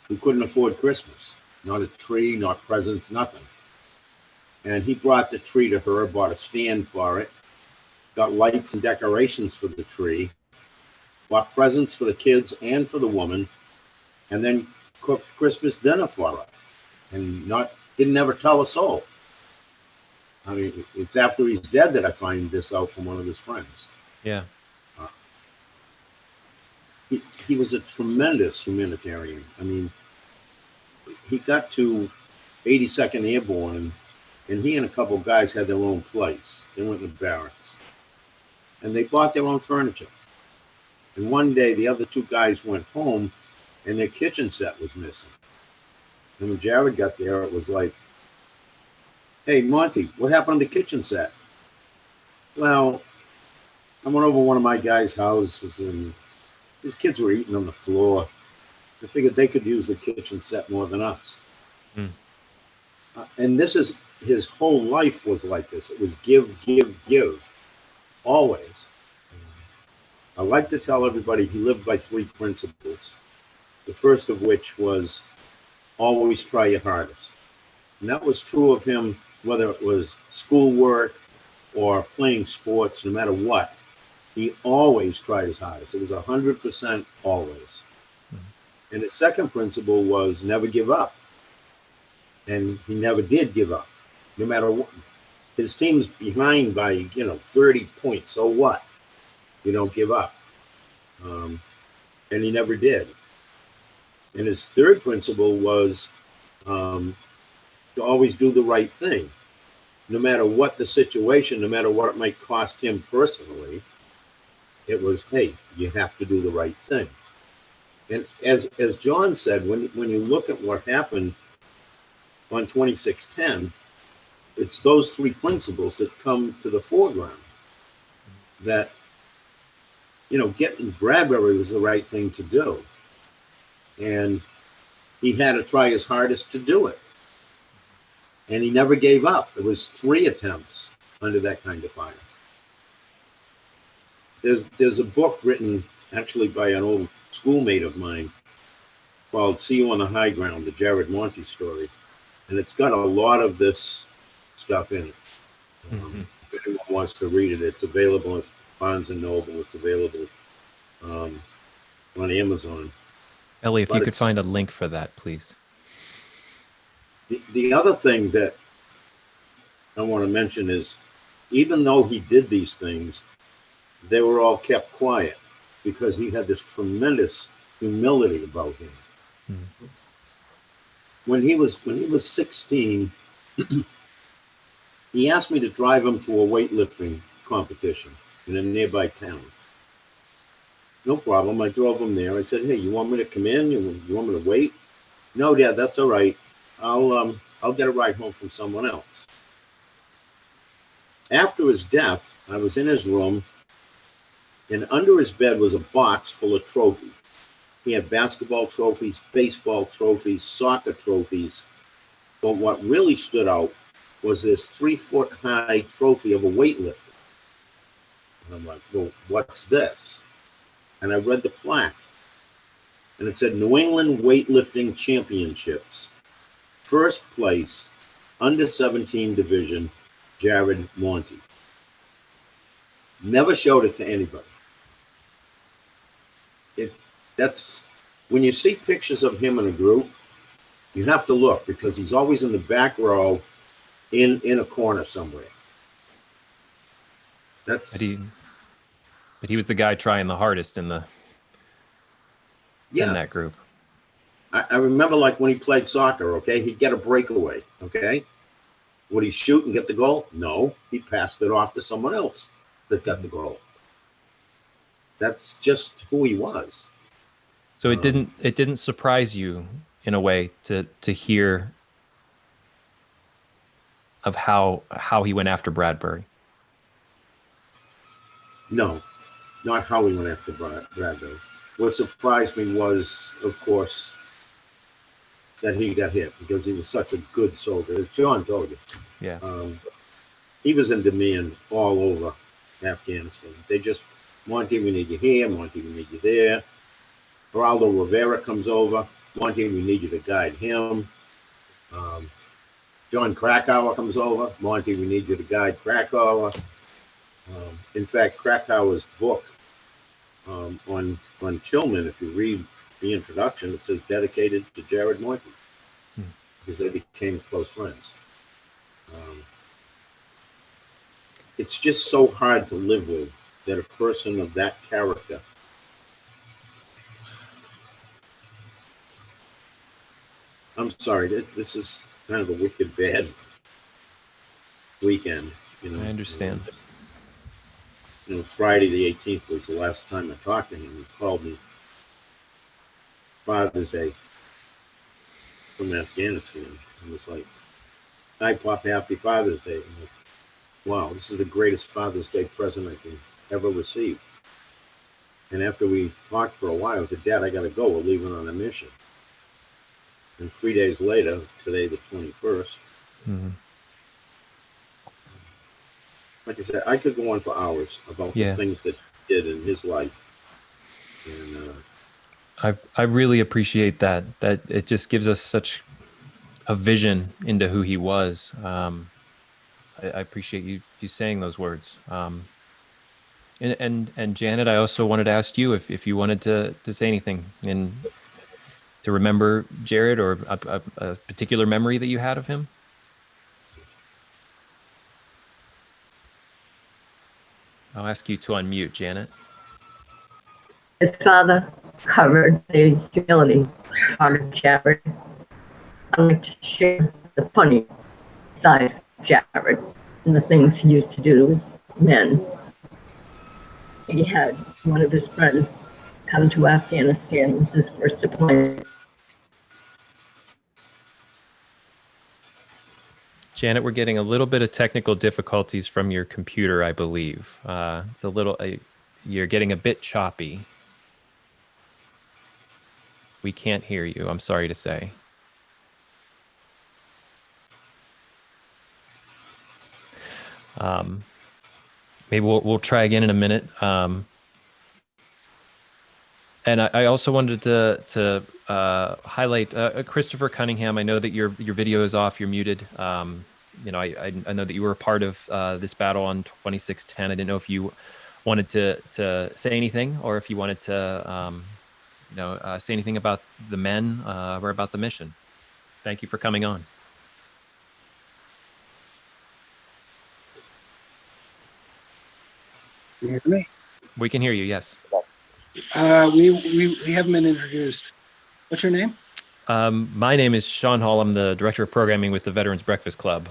who couldn't afford Christmas. Not a tree, not presents, nothing. And he brought the tree to her, bought a stand for it, got lights and decorations for the tree, bought presents for the kids and for the woman, and then cooked Christmas dinner for her. And didn't ever tell a soul. I mean, it's after he's dead that I find this out from one of his friends. Yeah. he was a tremendous humanitarian. I mean, he got to 82nd Airborne, and he and a couple of guys had their own place. They went in the barracks, and they bought their own furniture. And one day, the other two guys went home, and their kitchen set was missing. And when Jared got there, it was like, "Hey, Monty, what happened to the kitchen set?" "Well, I went over one of my guys' houses, and his kids were eating on the floor. I figured they could use the kitchen set more than us." Mm. And this is his whole life was like this. It was give, give, give, always. I like to tell everybody he lived by 3 principles. The first of which was always try your hardest. And that was true of him, whether it was schoolwork or playing sports, no matter what. He always tried his hardest. It was 100% always. Mm-hmm. And his second principle was never give up. And he never did give up, no matter what. His team's behind by, 30 points. So what? You don't give up. And he never did. And his third principle was to always do the right thing, no matter what the situation, no matter what it might cost him personally. It was, hey, you have to do the right thing. And as John said, when you look at what happened on 2610, it's those 3 principles that come to the foreground. That, getting Bradbury was the right thing to do. And he had to try his hardest to do it. And he never gave up. It was 3 attempts under that kind of fire. There's a book written actually by an old schoolmate of mine called See You on the High Ground, the Jared Monti story. And it's got a lot of this stuff in it. Mm-hmm. If anyone wants to read it, it's available at Barnes & Noble. It's available on Amazon. Ellie, if you could find a link for that, please. The other thing that I want to mention is, even though he did these things, they were all kept quiet because he had this tremendous humility about him. Mm-hmm. When he was 16, he asked me to drive him to a weightlifting competition in a nearby town. No problem. I drove him there. I said, "Hey, you want me to come in? You want me to wait?" "No, Dad, that's all right. I'll get a ride home from someone else." After his death, I was in his room, and under his bed was a box full of trophies. He had basketball trophies, baseball trophies, soccer trophies. But what really stood out was this 3-foot-high trophy of a weightlifter. And I'm like, "Well, what's this?" And I read the plaque. And it said, "New England Weightlifting Championships. First place, under 17 division, Jared Monti." Never showed it to anybody. That's when you see pictures of him in a group, you have to look because he's always in the back row in a corner somewhere. But he was the guy trying the hardest in that group. I remember, like, when he played soccer, okay, he'd get a breakaway, okay? Would he shoot and get the goal? No, he passed it off to someone else that got the goal. That's just who he was. So it didn't surprise you in a way to hear of how he went after Bradbury. No, not how he went after Bradbury. What surprised me was, of course, that he got hit because he was such a good soldier. As John told you, yeah, he was in demand all over Afghanistan. They just, "Monty, we need you here. Monty, we need you there." Geraldo Rivera comes over. "Monty, we need you to guide him." John Krakauer comes over. "Monty, we need you to guide Krakauer." In fact, Krakauer's book on Tillman, if you read the introduction, it says dedicated to Jared Monti because they became close friends. It's just so hard to live with that a person of that character I'm sorry. This is kind of a wicked bad weekend. I understand. Friday the 18th was the last time I talked to him. He called me Father's Day from Afghanistan. It was like, "Hi, Pop, happy Father's Day." I'm like, wow, this is the greatest Father's Day present I can ever receive. And after we talked for a while, I said, "Dad, I got to go. We're leaving on a mission." And 3 days later, today, the 21st, like I said, I could go on for hours about the things that he did in his life. And I really appreciate that it just gives us such a vision into who he was. I appreciate you saying those words. And Janet, I also wanted to ask you if you wanted to say anything and to remember Jared or a particular memory that you had of him. I'll ask you to unmute, Janet. His father covered the humility part of Jared. I like to share the funny side of Jared and the things he used to do with men. He had one of his friends come to Afghanistan. It was his first deployment. Janet, we're getting a little bit of technical difficulties from your computer, I believe. It's a little, you're getting a bit choppy. We can't hear you, I'm sorry to say. Maybe we'll try again in a minute. And I also wanted to highlight Christopher Cunningham. I know that your video is off, you're muted. I know that you were a part of this battle on 2610. I didn't know if you wanted to say anything or if you wanted to say anything about the men or about the mission. Thank you for coming on. Can you hear me? We can hear you, yes. We haven't been introduced. What's your name? My name is Sean Hall. I'm the director of programming with the Veterans Breakfast Club.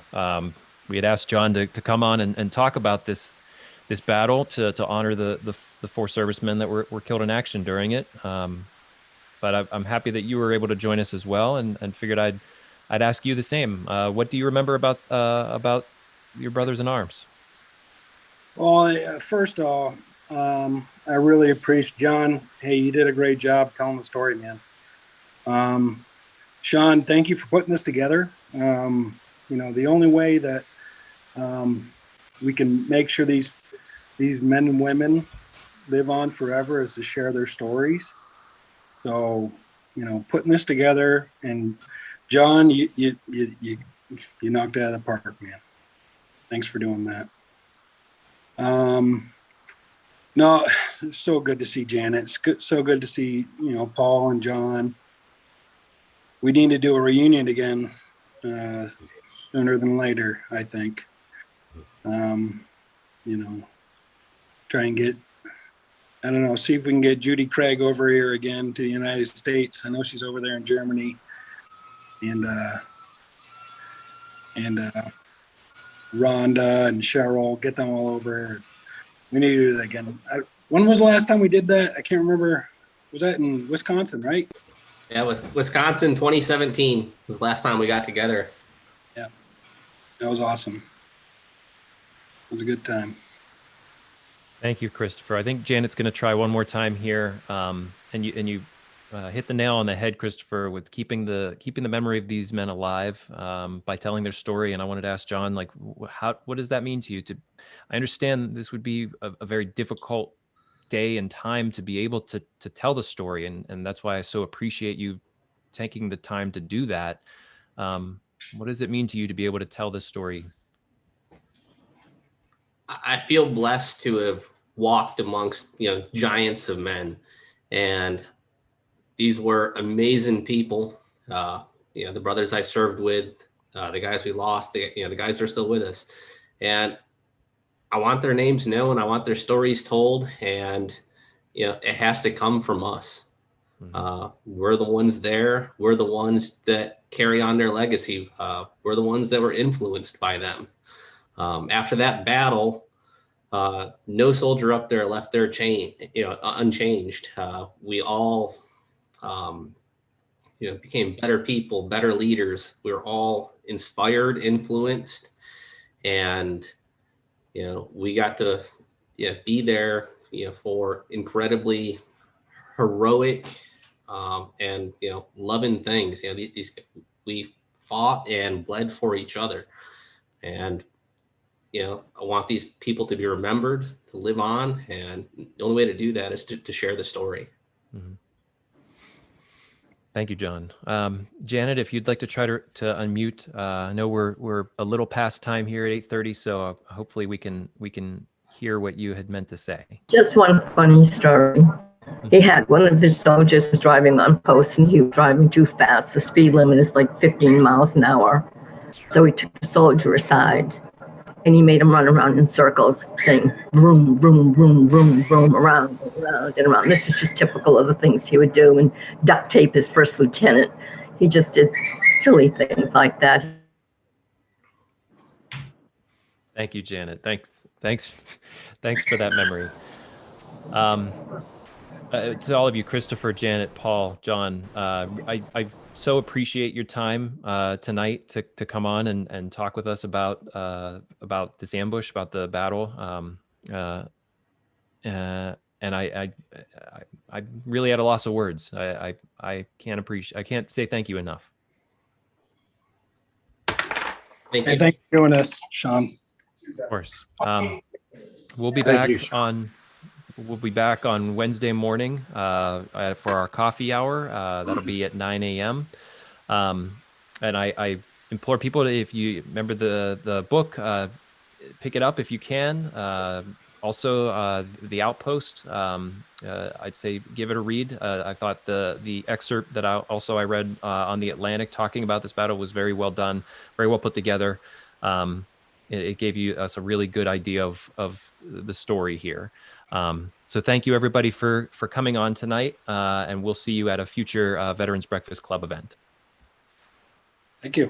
We had asked John to come on and talk about this battle to honor the four servicemen that were killed in action during it. But I'm happy that you were able to join us as well, and figured I'd ask you the same. What do you remember about your brothers in arms? Well, first off, I really appreciate John. Hey, you did a great job telling the story, man. Sean, thank you for putting this together. The only way that we can make sure these men and women live on forever is to share their stories. So, putting this together, and John, you knocked it out of the park, man. Thanks for doing that. No, it's so good to see Janet. It's so good to see, Paul and John. We need to do a reunion again sooner than later, I think. Try and get, see if we can get Judy Craig over here again to the United States. I know she's over there in Germany. And Rhonda and Cheryl, get them all over. We need to do that again. When was the last time we did that? I can't remember. Was that in Wisconsin, right? Yeah, it was Wisconsin 2017 was the last time we got together. Yeah, that was awesome. It was a good time. Thank you, Christopher. I think Janet's going to try one more time here, and you hit the nail on the head, Christopher, with keeping the memory of these men alive by telling their story. And I wanted to ask John, what does that mean to you? I understand this would be a very difficult day and time to be able to tell the story, and that's why I so appreciate you taking the time to do that. What does it mean to you to be able to tell this story? I feel blessed to have walked amongst giants of men, and these were amazing people. The brothers I served with, the guys we lost, the guys that are still with us, and I want their names known. I want their stories told, and it has to come from us. We're the ones there. We're the ones that carry on their legacy. We're the ones that were influenced by them. After that battle, no soldier up there left their unchanged. We all, became better people, better leaders. We were all inspired, influenced, and we got to be there for incredibly heroic and loving things. We fought and bled for each other, and I want these people to be remembered, to live on, and the only way to do that is to share the story. Mm-hmm. Thank you, John. Janet, if you'd like to try to unmute, I know we're a little past time here at 8:30, so hopefully we can hear what you had meant to say. Just one funny story. He had one of his soldiers was driving on post, and he was driving too fast. The speed limit is like 15 miles an hour. So he took the soldier aside, and he made him run around in circles, saying, vroom, vroom, vroom, vroom, vroom, around and around. This is just typical of the things he would do, and duct tape his first lieutenant. He just did silly things like that. Thank you, Janet. Thanks for that memory. To all of you, Christopher, Janet, Paul, John, I so appreciate your time tonight to come on and talk with us about this ambush, about the battle. And I really at a loss of words. I can't say thank you enough. Thank you. Hey, thanks for doing this, Sean. Of course. We'll be back on Wednesday morning for our coffee hour. That'll be at 9 a.m. And I implore people to, if you remember the book, pick it up if you can. Also, The Outpost, I'd say give it a read. I thought the excerpt that I read on The Atlantic talking about this battle was very well done, very well put together. It gave us a really good idea of the story here. So thank you everybody for coming on tonight, and we'll see you at a future Veterans Breakfast Club event. Thank you.